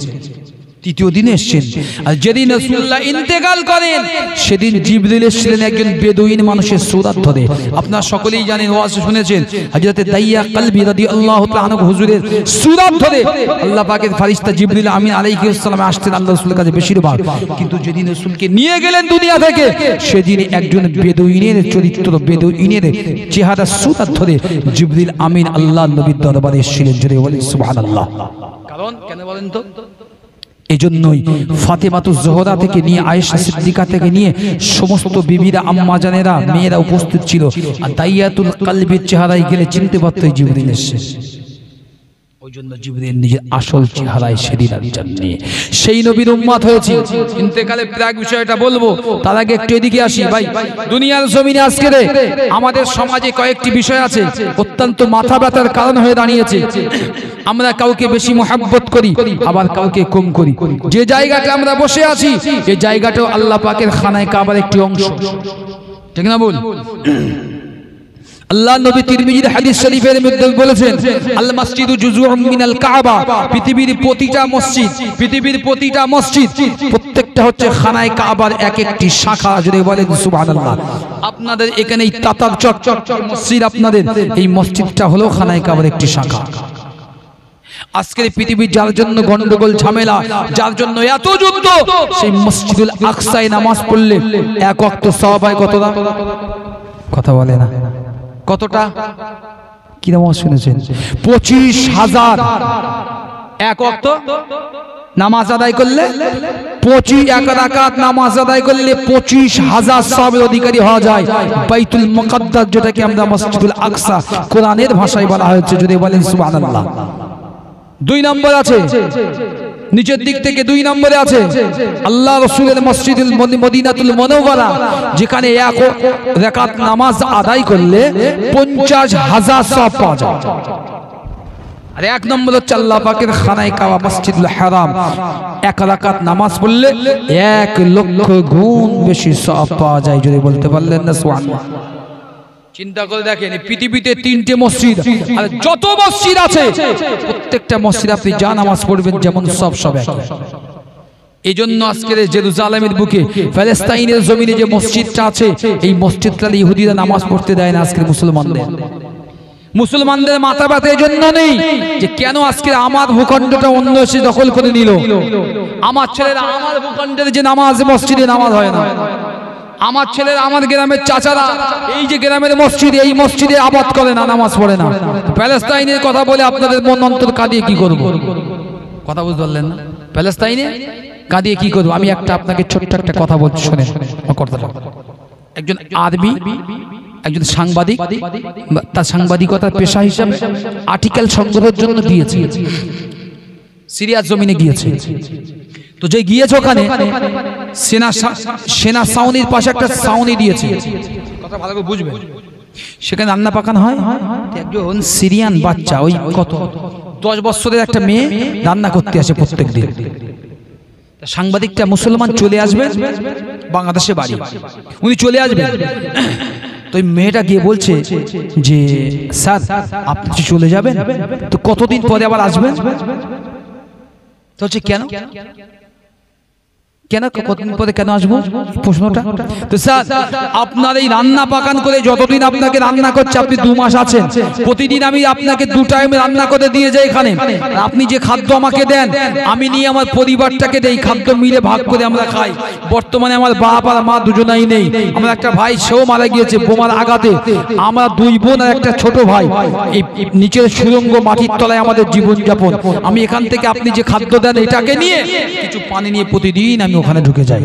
তৃতীয় দিনে এসেছেন। আর যেদিন রাসূলুল্লাহ ইন্তেকাল করেন সেদিন জিবরিল এসেছিলেন একজন বেদুইন মানুষের সুরাত ধরে। আপনারা সকলেই জানেন, ওয়াজ শুনেছেন, হযরত দাইয়া কলবি রাদিয়াল্লাহু তাআলা আনহু হুজুরের সুরাত ধরে আল্লাহ পাকের ফেরেশতা জিবরিল আমিন আলাইহিস সালাম আসতেন আল্লাহ রাসূলের কাছে বেশিরভাগ। কিন্তু যেদিন রাসূলকে নিয়ে গেলেন দুনিয়া থেকে সেদিন একজন বেদুইনের চরিত্র, বেদুইনের চেহারা সুরাত ধরে জিবরিল আমিন আল্লাহর নবীর দরবারে এসেছিলেন। জোরে বলেন সুবহানাল্লাহ। কারণ কেন বলেন তো? এই জন্যই ফাতেমাতুজ জোহরা থেকে নিয়ে আয়েশা সিদ্দিকা থেকে নিয়ে সমস্ত বিবিরা, আম্মা জানেরা, মেয়েরা উপস্থিত ছিল। আর দাইয়াতুল কলবির চেহারায় গেলে চিনতে পারত জিবরিল এসেছে। ওই জন্য জিবরিল নিজের আসল চেহারায় সেদিন জাননি সেই নবীর উম্মত হয়েছে। ইন্তেকালের প্রাক বিষয়টা বলবো, তার আগে একটু এদিকে আসি। ভাই, দুনিয়ার জমিনে আজকে আমাদের সমাজে কয়েকটি বিষয় আছে অত্যন্ত মাথা ব্যথার কারণ হয়ে দাঁড়িয়েছে। আমরা কাউকে বেশি মহব্বত করি, আবার কাউকে কম করি। যে জায়গাটা আমরা বসে আছি এই জায়গাটাও আল্লাহ পাকের খানায় কাবার একটি অংশ, ঠিক না? বল আল্লাহ নবী তিরমিজির হাদিস শরীফের মধ্যে বলেছেন, আল মসজিদু জুজুউম মিনাল কাবা, পৃথিবীর প্রতিটা মসজিদ প্রত্যেকটা হচ্ছে খানায় কাবার এক একটি শাখা। যদি বলেন সুবহানাল্লাহ। আপনাদের এখানে এই তাতার চক মসজিদ, আপনাদের এই মসজিদটা হলো খানায় কাবার একটি শাখা। আজকের পৃথিবীর যার জন্য গন্ডগোল ঝামেলা, যার জন্য এত যুদ্ধ, সেই মসজিদুল আকসায় নামাজ পড়লে এক ওয়াক্ত সওয়াব হয় কতটা? কথা বলে না কতটা? কি নামাজ শুনেছেন? 25,000 এক ওয়াক্ত নামাজ আদায় করলে, 21 রাকাত নামাজ আদায় করলে 25,000 সওয়াবের অধিকারী হওয়া যায়। বাইতুল মুকাদ্দাস, যেটাকে আমরা মসজিদুল আকসা কোরআনের ভাষায় বলা হয়েছে। যদি বলেন সুবহানাল্লাহ। 2 নম্বর আছে, নিচের দিক থেকে 2 নম্বরে আছে আল্লাহ রাসূলের মসজিদুল মদিনাতুল মুনাওয়ারা, যেখানে এক রাকাত নামাজ আদায় করলে 50,000 সওয়াব পাওয়া যায়। আর 1 নম্বর হচ্ছে আল্লাহ পাকের খানায় কাবা মসজিদুল হারাম, 1 রাকাত নামাজ পড়লে 1 লক্ষ গুণ বেশি সওয়াব পাওয়া যায়। যদি বলতে পারলেন না সুবহানাল্লাহ। চিন্তা করে দেখেন, পৃথিবীতে 3টে মসজিদ, আর যত মসজিদ আছে প্রত্যেকটা মসজিদ আপনি যা নামাজ পড়বেন যেমন সব এক। এই জন্য আজকের জেরুজালেমের বুকে ফিলিস্তিনের জমিনে যে মসজিদটা আছে, এই মসজিদটা ইহুদিরা নামাজ পড়তে দেয় না আজকের মুসলমানদের মাথা ব্যথা এই জন্য নেই যে কেন আজকে আমার ভূখণ্ডটা অন্য এসে দখল করে নিল। আমার ছেলেরা আমার ভূখণ্ডের যে নামাজ, মসজিদে নামাজ হয় না। আমার ছেলেরা, আমার গ্রামের চাচারা এই যে গ্রামের মসজিদ, এই মসজিদে আবাদ করে না, নামাজ পড়ে না। প্যালেস্তাইনের কথা বলে আপনাদের মন অন্তর কাঁদিয়ে কি করব? কথা বুঝতে পারলেন না? প্যালেস্তাইনে কাঁদিয়ে কি করব? আমি আপনাকে ছোট্ট একটা কথা বলছি, শুনেন। একজন আরবি, একজন সাংবাদিক, তার সাংবাদিকতার পেশা হিসাবে আর্টিকেল সংগ্রহের জন্য গিয়েছে, সিরিয়ার জমিনে গিয়েছে। তো যে গিয়েছে ওখানে সেনা ছাউনির পাশে একটা ছাউনি দিয়েছে, কথা ভালো করে বুঝবেন। সেখানে রান্না পাকানো হয়। একজন সিরিয়ান বাচ্চা, ওই কত 10 বছরের একটা মেয়ে রান্না করতে আসে প্রত্যেক দিন। সাংবাদিকটা মুসলমান, চলে আসবেন বাংলাদেশে বাড়ি, উনি চলে আসবেন। তো মেয়েটা গিয়ে বলছে যে স্যার আপনি চলে যাবেন তো কতদিন পরে আবার আসবেন? তো হচ্ছে কেন কতদিন পরে কেন আসবো প্রশ্নটা? তো স্যার আপনার এই রান্না পাকান করে যতদিন আপনাকে রান্না করছে, আপনি 2 মাস আছেন, প্রতিদিন আমি আপনাকে 2 টাইম রান্না করে দিয়ে যাই এখানে। আপনি যে খাদ্য আমাকে দেন, আমি নিয়ে আমার পরিবারটাকে দেই, খাদ্য মিলে ভাগ করে আমরা খাই। বর্তমানে আমার বাপ আর মা দুজনাই নেই, আমার একটা ভাই সেও মারা গিয়েছে বোমার আঘাতে। আমরা 2 বোন আর একটা ছোট ভাই। এই নিচের সুরঙ্গ মাটির তলায় আমাদের জীবনযাপন। আমি এখান থেকে আপনি যে খাদ্য দেন এটাকে নিয়ে কিছু পানি নিয়ে প্রতিদিন আমি ওখানে ঢুকে যাই,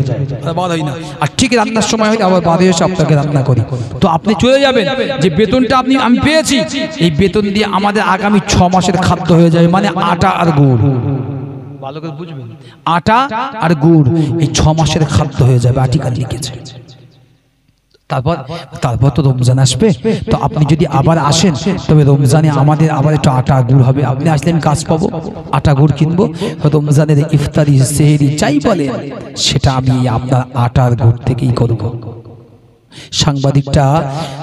আর ঠিক রান্নার সময় হলে আবার বাদে এসে আপনাকে রান্না করি। তো আপনি চলে যাবেন, যে বেতনটা আমি পেয়েছি, এই বেতন দিয়ে আমাদের আগামী 6 মাসের খাদ্য হয়ে যাবে, মানে আটা আর গুড়। ভালো করে বুঝবেন, আটা আর গুড় এই 6 মাসের খাদ্য হয়ে যাবে। আর্টিকেল লিখেছে। তারপর তো রমজান আসবে, তো আপনি যদি আবার আসেন তবে রমজানে আমাদের আবার একটু আটা গুড় হবে। আপনি আসলে আমি কাজ পাবো, আটা গুড় কিনবো, রমজানের ইফতারি সেহরি চাই বলে সেটা আমি আপনার আটার গুড় থেকেই করবো। সাংবাদিকটা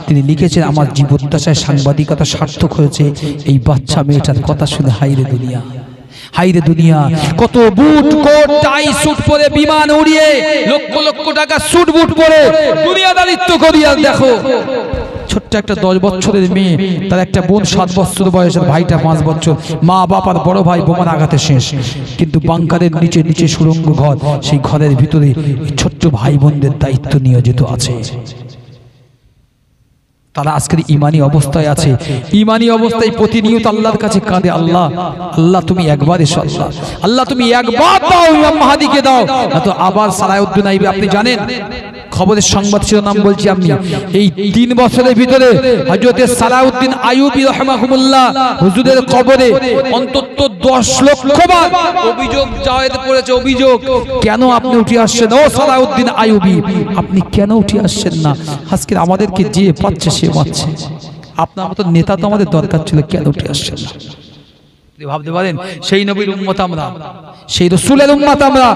তিনি লিখেছেন, আমার জীবদ্দশায় সাংবাদিকতা সার্থক হয়েছে এই বাচ্চা মেয়েটার কথা শুনে। হাইরে দুনিয়া, হাইরে দুনিয়া, কত বুট কোট টাই স্যুট পরে বিমান উড়িয়ে লক্ষ লক্ষ টাকা স্যুট বুট পরে দুনিয়াদারিত্ব করিয়া দেখো ছোট্ট একটা 10 বছরের মেয়ে, তার একটা বোন 7 বছর বয়সের, ভাইটা 5 বছর, মা বাবার বড় ভাই বোমার আঘাতে শেষ। কিন্তু বাংকারের নিচে নিচে সুড়ঙ্গ ঘর, সেই ঘরের ভিতরে ছোট্ট ভাই বোনদের দায়িত্ব নিয়োজিত আছে। তারা আজকের ইমানি অবস্থায় আছে, ইমানি অবস্থায় প্রতিনিয়ত আল্লাহর কাছে কাঁদে, আল্লাহ আল্লাহ তুমি একবার এসো, আল্লাহ আল্লাহ তুমি একবার দাও, ইমাম মাহাদিকে দাও, না তো আবার সালাউদ্দিন আইবি। আপনি জানেন খবরের সংবাদ শিরোনাম বলছি আমি, এই 3 বছরের ভিতরে হযরত সালাউদ্দিন আইয়ুবী রাহমাহুল্লাহ হুজুরের কবরে অন্তত 10 লক্ষ বার অভিযোগ জায়েদ করেছে। অভিযোগ, কেন আপনি উঠে আসছেন ও সালাউদ্দিন আইয়ুবী, আপনি কেন উঠে আসছেন না? আজকে আমাদেরকে যে পাচ্ছে সে মারছে, আপনার মতো নেতা তো আমাদের দরকার ছিল, কেন উঠে আসছেন না? ভাবতে পারেন সেই নবীর উম্মত আমরা, সেই রাসূলের উম্মত আমরা,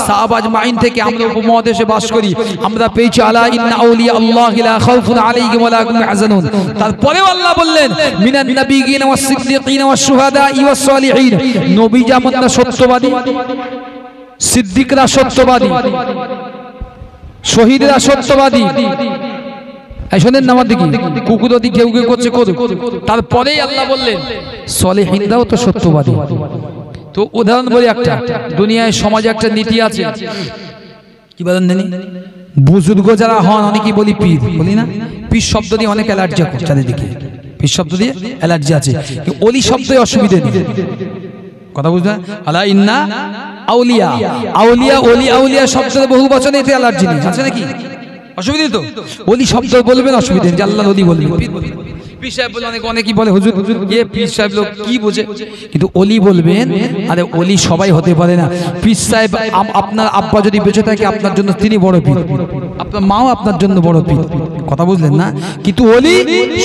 সাহাবা আজমাইন থেকে আমরা উপমহাদেশে বাস করি, আমরা পেয়েছি আলা ইন্না আউলিয়া আল্লাহি লা খাউফুন আলাইহিম ওয়া লা হুম ইয়াহজানুন। তারপরেও আল্লাহ বললেন মিনান নাবিয়িন ওয়াস সিদ্দিকিন ওয়াস শুহাদাই ওয়াস সালিহিন, নবী যেমন সত্যবাদী, সিদ্দিকরা সত্যবাদী, শহীদরা সত্যবাদী। এই শোনেন না আমার দিকে, কুকুর ওদিকে ঘেউ ঘেউ করছে করুক। তারপরেই আল্লাহ বললেন সলিহিনরাও তো সত্যবাদী। তো উদাহরণ বলি একটা, দুনিয়ায় সমাজে একটা নীতি আছে, কি বলেন জানি, বুজুর্গ যারা হন অনেকেই বলি পীর, বলি না, পীর শব্দ দিয়ে অনেক অ্যালার্জি আছে চারিদিকে, পীর শব্দ দিয়ে অ্যালার্জি আছে, ওলি শব্দে অসুবিধা নেই, কথা বুঝলেন? আলা ইন্না আউলিয়া, আউলিয়া ওলি আউলিয়া শব্দের বহু বচনে এতে অ্যালার্জি নেই, আছে নাকি? অসুবিধা তো, ওলি শব্দ বলবেন অসুবিধা নেই, আল্লাহর ওলি বলবেন। পীর সাহেব বলে অনেকেই বলে হুজুর এ পীর সাহেব লোক কি বোঝে, কিন্তু ওলি বলবেন। আরে ওলি সবাই হতে পারে না। পীর সাহেব, আপনার আব্বা যদি বেঁচে থাকে আপনার জন্য তিনি বড় পীর, আপনার মাও আপনার জন্য বড় পীর, কথা বুঝলেন না? কিন্তু ওলি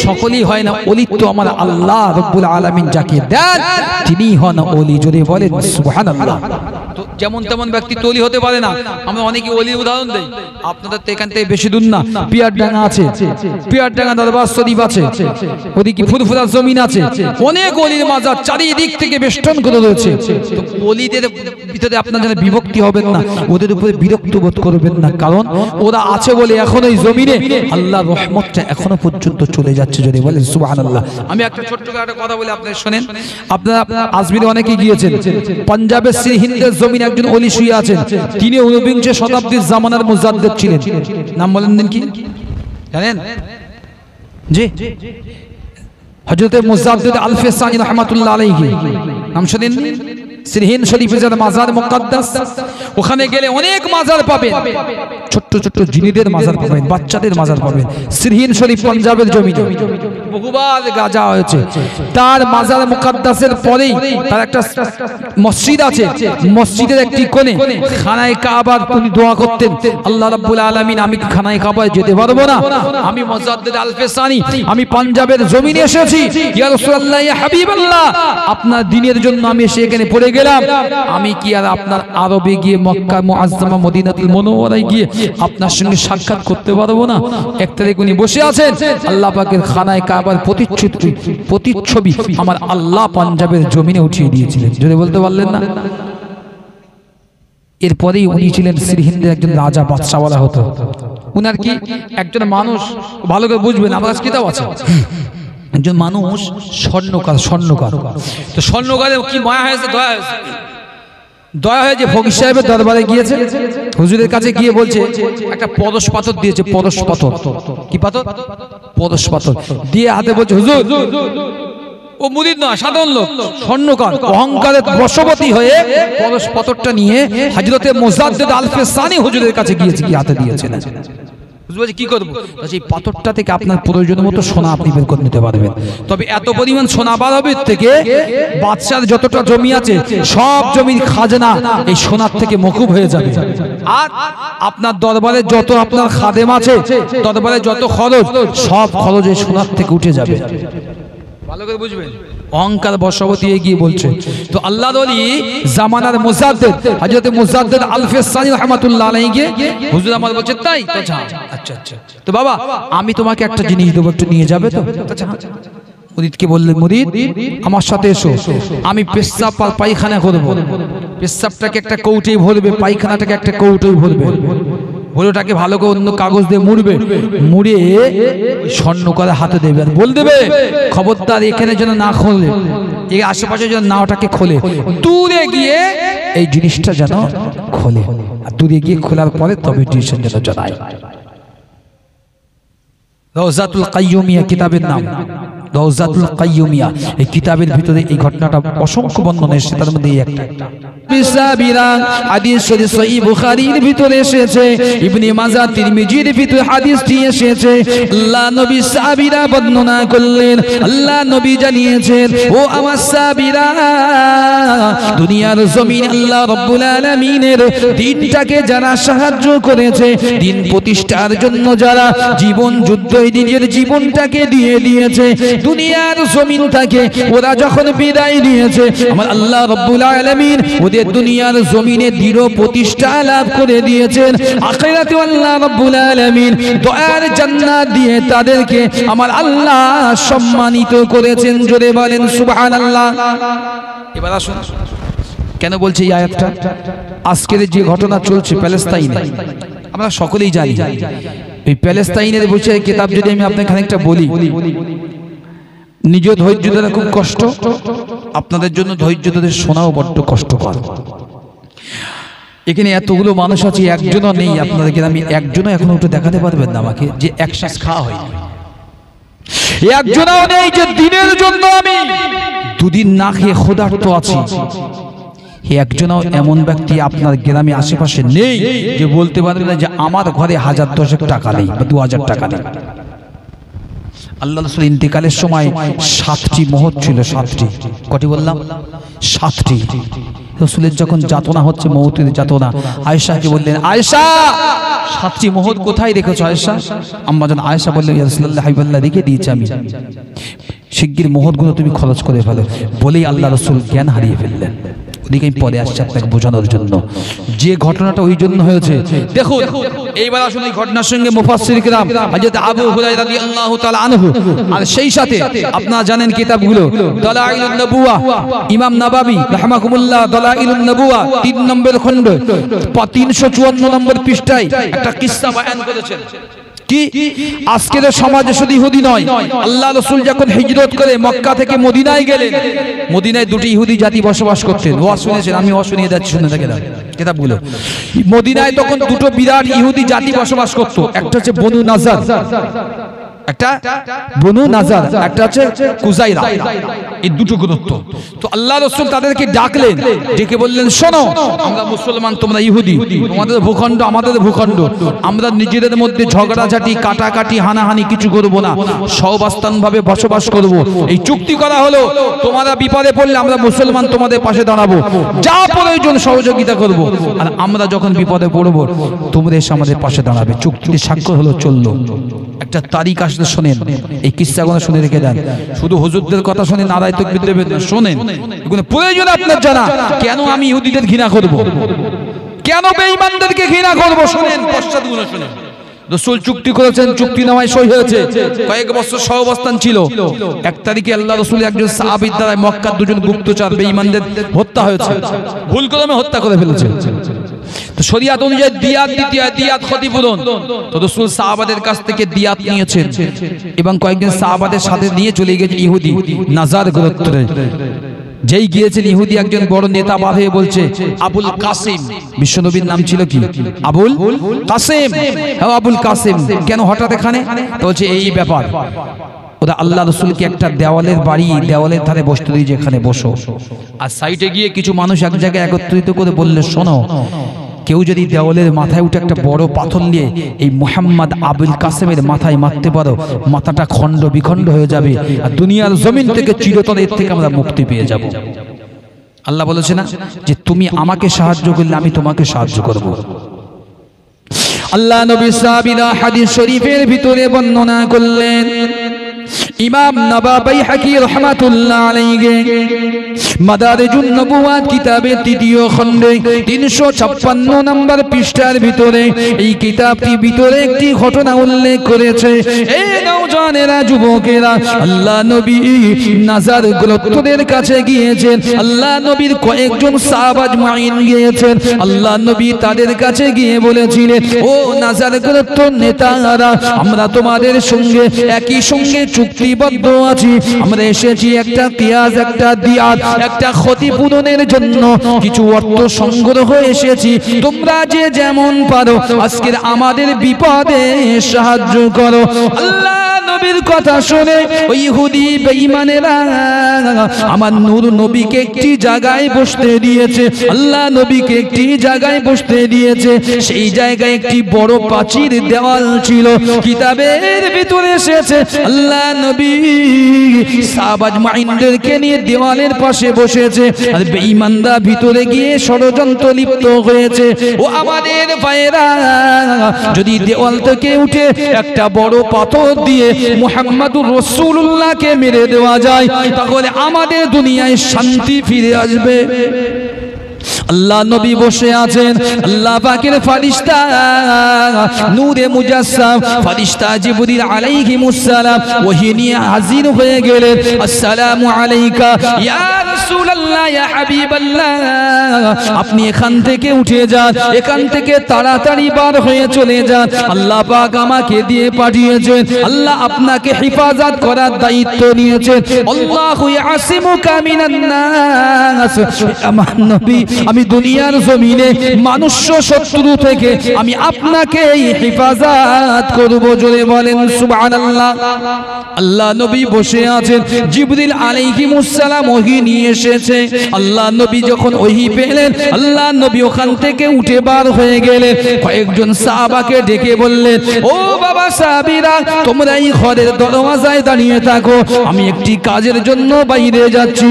সকলেই হয় না। ওলি তো আমার আল্লাহ রব্বুল আলামিন যাকে দেন তিনিই হন ওলি, যদি বলেন সুবহানাল্লাহ। তো যেমন তেমন ব্যক্তি তো ওলি হতে পারে না। আমরা অনেকে ওলির উদাহরণ দেই, আপনাদের তো এখান থেকে বেশি দূর না, পিয়ারডাঙ্গা আছে, পিয়ারডাঙ্গা দরবার শরীফ আছে, ওদিকে ফুরফুরা জমিন আছে, অনেক ওলির মাজার চারিদিক থেকে বেষ্টন করে রয়েছে। তো ওলিদের ভিতরে আপনার যেন বিভক্তি হবেন না, ওদের উপরে বিরক্ত বোধ করবেন না, কারণ ওরা আছে বলে এখন এই জমিনে আল্লাহর রহমতটা এখনো পর্যন্ত চলে যাচ্ছে, যদি বলেন সুবহানাল্লাহ। আমি একটা ছোট্ট একটা কথা বলি, আপনারা শুনেন। আপনারা আজমিরে অনেকে গিয়েছেন, পাঞ্জাবের সিরহিন্দের জমিনে একজন ওলি শুয়ে আছেন, তিনি 19 শতাব্দীর জামানার মুজাদ্দিদ ছিলেন। নাম বলেন দেন কি জানেন? জি, হযরত মুজাদ্দিদ আল-ফিসানি রাহমাতুল্লাহ আলাইহি, নাম শুনেন? সিরহিন শরীফে যার মাজার মুকদ্দাস, ওখানে গেলে অনেক মাজার পাবেন, ছোট্ট ছোট্ট জিনিদের মাজার পাবেন, বাচ্চাদের মাজার পাবেন। সিরহিন শরীফ পাঞ্জাবের জমিনে বহুবার গাজা হয়েছে। তার মাজার মুকদ্দাসের পরেই তার একটা মসজিদ আছে, মসজিদের একটি কোণে খানায়ে কাবার তিনি দোয়া করতেন, আল্লাহ রাব্বুল আলামিন আমি খানায়ে কাবায় যেতে পারবো না, আমি মুজাদ্দিদ আল-ফিসানি আমি পাঞ্জাবের জমিনে এসেছি, ইয়া রাসূলুল্লাহ ইয়া হাবিবাল্লাহ আপনার দ্বীনের জন্য আমি এসে এখানে পড়ে গেলাম, আমি কি আর আপনার আরবে গিয়ে মক্কা মুআজ্জামা মদিনাতুল মুনাওয়ারায় গিয়ে আপনার সঙ্গে সাক্ষাৎ করতে পারবো না? এক তারিখ উনি বসে আছেন, আল্লাহ পাকের খানায়ে কাবার প্রতিচ্ছবি আমার আল্লাহ পাঞ্জাবের জমিনে উঠিয়ে দিয়েছিলেন, যদি বলতে পারলেন না? এরপরেই উনি ছিলেন সিরহিন্দের একজন রাজা, বাদশাওয়ালা হতো। উনার কি একজন মানুষ, ভালো করে বুঝবেন, আমার কাছে কিতাব আছে, একজন মানুষ স্বর্ণকার, স্বর্ণকার। তো স্বর্ণকারে কি মায়া হয়েছে, দয়া হয়েছে, দয়া হয়ে যে ফকির সাহেবের দরবারে গিয়েছে, হুজুরের কাছে গিয়ে বলছে একটা পরশ পাথর দিয়েছে, পরশ পাথর। কি পাথর? পরশ পাথর দিয়ে হাতে বলছে হুজুর, ও মুরিদ না, সাধারণ লোক, স্বর্ণকার, অহংকারের বশবর্তী হয়ে পরশ পাথরটা নিয়ে হযরতে মুজাদ্দিদ আল-ফিসানি হুজুরের কাছে গিয়েছে, কি হাতে দিয়েছেন। কি করবো? সেই পাথরটা থেকে আপনার প্রয়োজনের মতো সোনা আপনি বের করে নিতে পারবেন। তবে এত পরিমাণ সোনা বার হবে থেকে বাদশার যতটা জমি আছে সব জমির খাজনা এই সোনার থেকে মকুব হয়ে যাবে। আর আপনার দরবারে যত আপনার খাদেম আছে, দরবারে যত খরচ, সব খরচ এই সোনার থেকে উঠে যাবে। ভালো করে বুঝবেন, অহংকার বশবর্তী এগিয়ে বলছে। তো আল্লাহর ওলি জামানার মুজাদ্দিদ হযরত মুজাদ্দিদ আল-ফিসানি রাহমাতুল্লাহ আলাইহি হুজুর আমার বলছে তাই? আচ্ছা আচ্ছা, তো বাবা আমি তোমাকে একটা জিনিস দেব, একটু নিয়ে যাবে তো? আচ্ছা মুরিদকে বললেন, মুরিদ আমার সাথে এসো, আমি পেশাব আর পায়খানা করব। পেশাবটাকে একটা কৌটোয় ভরবে, পায়খানাটাকে একটা কৌটোয় ভরবে, ভোলোটাকে ভালো করে অন্য কাগজ দিয়ে মুড়বে, মুড়ে স্বর্ণ করে হাতে দেবে আর বল দেবে, খবরদার এখানে যেন না খোলে, এই আশেপাশে যেন না ওটাকে খোলে, দূরে গিয়ে এই জিনিসটা যেন খোলে, আর দূরে গিয়ে খোলার পরে তবে টিউশন যেন জানায়। রওজাতুল কাইয়ুমিয়া কিতাবের নাম, রওজাতুল কাইয়ুমিয়া। এই কিতাবের ভিতরে এই ঘটনাটা অসংখ্য বর্ণনা এসেছে, তার মধ্যে এই একটা সাবিরা হাদিস শরীফ সহিহ বুখারীর ভিতরে এসেছে, ইবনে মাজাহ তিরমিজির ভিতরে হাদিসটি এসেছে। আল্লাহ নবী সাবিরা বর্ণনা করলেন, আল্লাহ নবী জানিয়েছেন, ও আমার সাবিরা, দুনিয়ার জমিনে আল্লাহ রাব্বুল আলামিনের দ্বীনটাকে যারা সাহায্য করেছে, দ্বীন প্রতিষ্ঠার জন্য যারা জীবন যুদ্ধ নিজের জীবনটাকে দিয়ে দিয়েছে, দুনিয়ার জমিন থেকে ওরা যখন বিদায় নিয়েছে, আমার আল্লাহ রাব্বুল আলামিন ওদের দুনিয়ার জমিনে দৃঢ় প্রতিষ্ঠা লাভ করে দিয়েছেন। আখিরাতে আল্লাহ রাব্বুল আলামিন দয়ার জান্নাত দিয়ে তাদেরকে আমার আল্লাহ সম্মানিত করেছেন। জোরে বলেন সুবহানাল্লাহ। এবার আসুন, কেন বলছি এই আয়াতটা? আজকের যে ঘটনা চলছে প্যালেস্তাইনে, আমরা সকলেই জানি। এই প্যালেস্তাইনের বসে কিতাব যদি আমি আপনাকে খানিকটা বলি, নিজ ধৈর্য দ্বারা খুব কষ্ট, আপনাদের জন্য ধৈর্য ধরে শোনাও বড্ড কষ্টকর। এখানে এতগুলো মানুষ আছে, একজনও নেই আপনাদেরকে আমি একজনও এখনো ওটা দেখাতে পারবেন না আমাকে যে এক শ্বাস খাওয়া হয়নি, একজনও নেই যে দিনের জন্য আমি দুদিন না খেয়ে ক্ষুধার্ত আছি, একজনও এমন ব্যক্তি আপনার গ্রামে আশেপাশে নেই যে বলতে পারবে না যে আমার ঘরে 1000-1000 টাকা নেই বা 2000 টাকা নেই। আল্লাহ রাসূল ইন্তেকালের সময় 7টি মহৎ ছিল, 7টি। কটি বললাম? 7টি। রাসূলের যখন যাতনা হচ্ছে, মওতের যাতনা, আয়েশাকে বললেন, আয়েশা 7টি মহৎ কোথায় রেখেছো আয়েশা? আম্মা জান আয়েশা বললেন, ইয়া রাসূলুল্লাহ হাবিবাল্লাহ রেখে দিয়েছি আমি, শিগগির মহৎগুলো তুমি খরচ করে ফেলো। বলেই আল্লাহ রাসূল জ্ঞান হারিয়ে ফেললেন। ওদিকে পরে আসছে আপনাকে বোঝানোর জন্য যে ঘটনাটা ওই জন্য হয়েছে। দেখুন, এইবার আসলে এই ঘটনার সঙ্গে মুফাসসির কিরাম হযরত আবু হুরায়রা রাদিয়াল্লাহু তাআলা আনহু, আর সেই সাথে আপনারা জানেন কিতাবগুলো দালাইলুন নবুওয়া, ইমাম নাবাবী রাহমাহুল্লাহ দালাইলুন নবুওয়া 3 নম্বর খণ্ড 354 নম্বর পৃষ্ঠায় একটা কিসসা বয়ান করেছেন। কি আজকের সমাজে শুধু ইহুদি নয়, আল্লাহ রাসূল যখন হিজরত করে মক্কা থেকে মদিনায় গেলেন, মদিনায় দুটি ইহুদি জাতি বসবাস করতেন। ওয়াজ শুনেছেন, আমি ওয়াজ শুনিয়ে যাচ্ছি, শুনে থাকেন কিতাবগুলো। মদিনায় তখন দুটো বিরাট ইহুদি জাতি বসবাস করত, একটা হচ্ছে বনু নাজার, একটা বনু নাজার, একটা হচ্ছে কুজাইরা। এই দুটো গ্রুপ। তো আল্লাহ রাসূল তাদেরকে ডাকলেন, ডেকে বললেন, শোনো, আমরা মুসলমান, তোমরা ইহুদি, তোমাদের ভূখণ্ড আমাদের ভূখণ্ড, আমরা নিজেদের মধ্যে ঝগড়াঝাটি কাটাকাটি হানাহানি কিছু করব না, সহবাস্থান ভাবে বসবাস করব। এই চুক্তি করা হলো, তোমরা বিপদে পড়লে আমরা মুসলমান তোমাদের পাশে দাঁড়াবো, যা প্রয়োজন সহযোগিতা করব, আর আমরা যখন বিপদে পড়ব তোমরা এসে আমাদের পাশে দাঁড়াবে। চুক্তিতে স্বাক্ষর হলো, চললো। একটা তারিখ আসলে শোনেন, এই কিসসাগুলো শুনে রেখে দেন। শুধু হুজুরদের কথা শুনে নারায়ে তাকবীর দেবেন না, শোনেন, এগুলো প্রয়োজন আপনার জানা। কেন আমি ইহুদিদের ঘৃণা করব, কেন বেঈমানদেরকে ঘৃণা করব, শোনেন, পশ্চাৎগুলো শোনেন। রাসূল চুক্তি করেছেন, চুক্তিনামায় সই হয়েছে, কয়েক বছর সহাবস্থান ছিল। 1 তারিখে আল্লাহ রাসূল একজন সাহাবীর দ্বারা মক্কার দুজন গুপ্তচর বেঈমানদের হত্যা হয়েছে, ভুল করে হত্যা করে ফেলেছে। তো শরীয়ত অনুযায়ী দিয়াত দিতে হয়, দিয়াত ক্ষতিপূরণ। তো রাসূল সাহাবাদের কাছ থেকে দিয়াত নিয়েছেন এবং কয়েকজন সাহাবাদের সাথে নিয়ে চলে গেছে ইহুদি নাজার গোত্রে। যেই গিয়েছেন, ইহুদি একজন বড় নেতা বার হয়ে বলছে, আবুল কাসিম, বিশ্বনবীর নাম ছিল কি? আবুল কাসিম। হ্যাঁ, আবুল কাসিম, কেন হঠাৎ এখানে? তো বলছে এই ব্যাপার। ওরা আল্লাহ রাসূলকে একটা দেওয়ালের বাড়ি, দেওয়ালের ধারে বসতে দিয়ে, যেখানে বসো। আর সাইডে গিয়ে কিছু মানুষ এক জায়গায় একত্রিত করে বললে, শোনো, কেউ যদি দেওয়ালের মাথায় উঠে একটা বড় পাথর নিয়ে এই মুহাম্মদ আবুল কাসেমের মাথায় মারতে পারো, মাথাটা খণ্ড বিখণ্ড হয়ে যাবে, আর দুনিয়ার জমিন থেকে চিরতরে এর থেকে আমরা মুক্তি পেয়ে যাব। আল্লাহ বলেছে না যে তুমি আমাকে সাহায্য করলে আমি তোমাকে সাহায্য করব। আল্লাহ নবী সাহাবীরা হাদিস শরীফের ভিতরে বর্ণনা করলেন, ইমাম নবাবী হাকি রহমাতুল্লাহ আলাইহি মাদারিজুন নবুওয়াত কিতাবের তৃতীয় খণ্ডে 356 নম্বর পৃষ্ঠার ভিতরে এই কিতাবটির ভিতরে একটি ঘটনা উল্লেখ করেছে। এই নওজওয়ানেরা, যুবকেরা, আল্লাহ নবী নাজার গোত্রদের কাছে গিয়েছেন। আল্লাহ নবীর কয়েকজন সাহাবা আজমাইন গিয়েছেন। আল্লাহ নবী তাদের কাছে গিয়ে বলেছিলেন, ও নাজার গোত্র নেতারা, আমরা তোমাদের সঙ্গে একই সঙ্গে চুক্তিবদ্ধ আছি। আমরা এসেছি একটা কিয়াস, একটা দিয়াত, একটা ক্ষতিপূরণের জন্য কিছু অর্থ সংগ্রহ এসেছি। তোমরা যে যেমন পারো আজকের আমাদের বিপদে সাহায্য করো। আল্লাহ নবীর কথা শুনে ওই ইহুদি বেঈমানেরা আমার নূর নবীকে একটি জায়গায় বসতে দিয়েছে। আল্লাহ নবীকে একটি জায়গায় বসতে দিয়েছে। সেই জায়গায় একটি বড় প্রাচীর দেওয়াল ছিল। কিতাবের ভিতরে এসেছে আল্লাহ নবী সাহাবা আজমাইনদেরকে নিয়ে দেওয়ালের পাশে বসেছে, আর বেঈমানরা ভিতরে গিয়ে ষড়যন্ত্র লিপ্ত হয়েছে। ও আমাদের ভাইয়েরা, যদি দেওয়াল থেকে উঠে একটা বড় পাথর দিয়ে মুহাম্মাদুর রাসূলুল্লাহকে মেরে দেওয়া যায়, তাহলে আমাদের দুনিয়ায় শান্তি ফিরে আসবে। আল্লাহ নবী বসে আছেন। আল্লাহ পাকের ফেরেশতা নূরে মুজাসসাম ফেরেশতা জিবরিল আলাইহিমুস সালাম ওহী নিয়ে হাজির হয়ে গেলেন। আসসালামু আলাইকা ইয়া রাসূলুল্লাহ, ইয়া হাবিবাল্লাহ, আপনি এখান থেকে উঠে যান, এখান থেকে তাড়াতাড়ি বার হয়ে চলে যান। আল্লাহ পাক আমাকে দিয়ে পাঠিয়েছেন। আল্লাহ আপনাকে হেফাজত করার দায়িত্ব নিয়েছেন। আল্লাহু ইয়াসিমুকা মিনান নাস। আমার নবী, আমি দুনিয়ার জমিনে মানুষ্য শত্রু থেকে আমি আপনাকে হেফাজত করব। জোরে বলেন সুবহানাল্লাহ। আল্লাহ নবী বসে আছেন। জিবরিল আলাইহিমুস সালাম ওহী নিয়ে এসেছে। আল্লাহ নবী যখন ওহী পেলেন, আল্লাহ নবী ওখান থেকে উঠে বার হয়ে গেলেন। কয়েকজন সাহাবাকে ডেকে বললেন, ও বাবা সাহাবীরা, তোমরা এই ঘরের দরওয়াজায় দাঁড়িয়ে থাকো, আমি একটি কাজের জন্য বাইরে যাচ্ছি।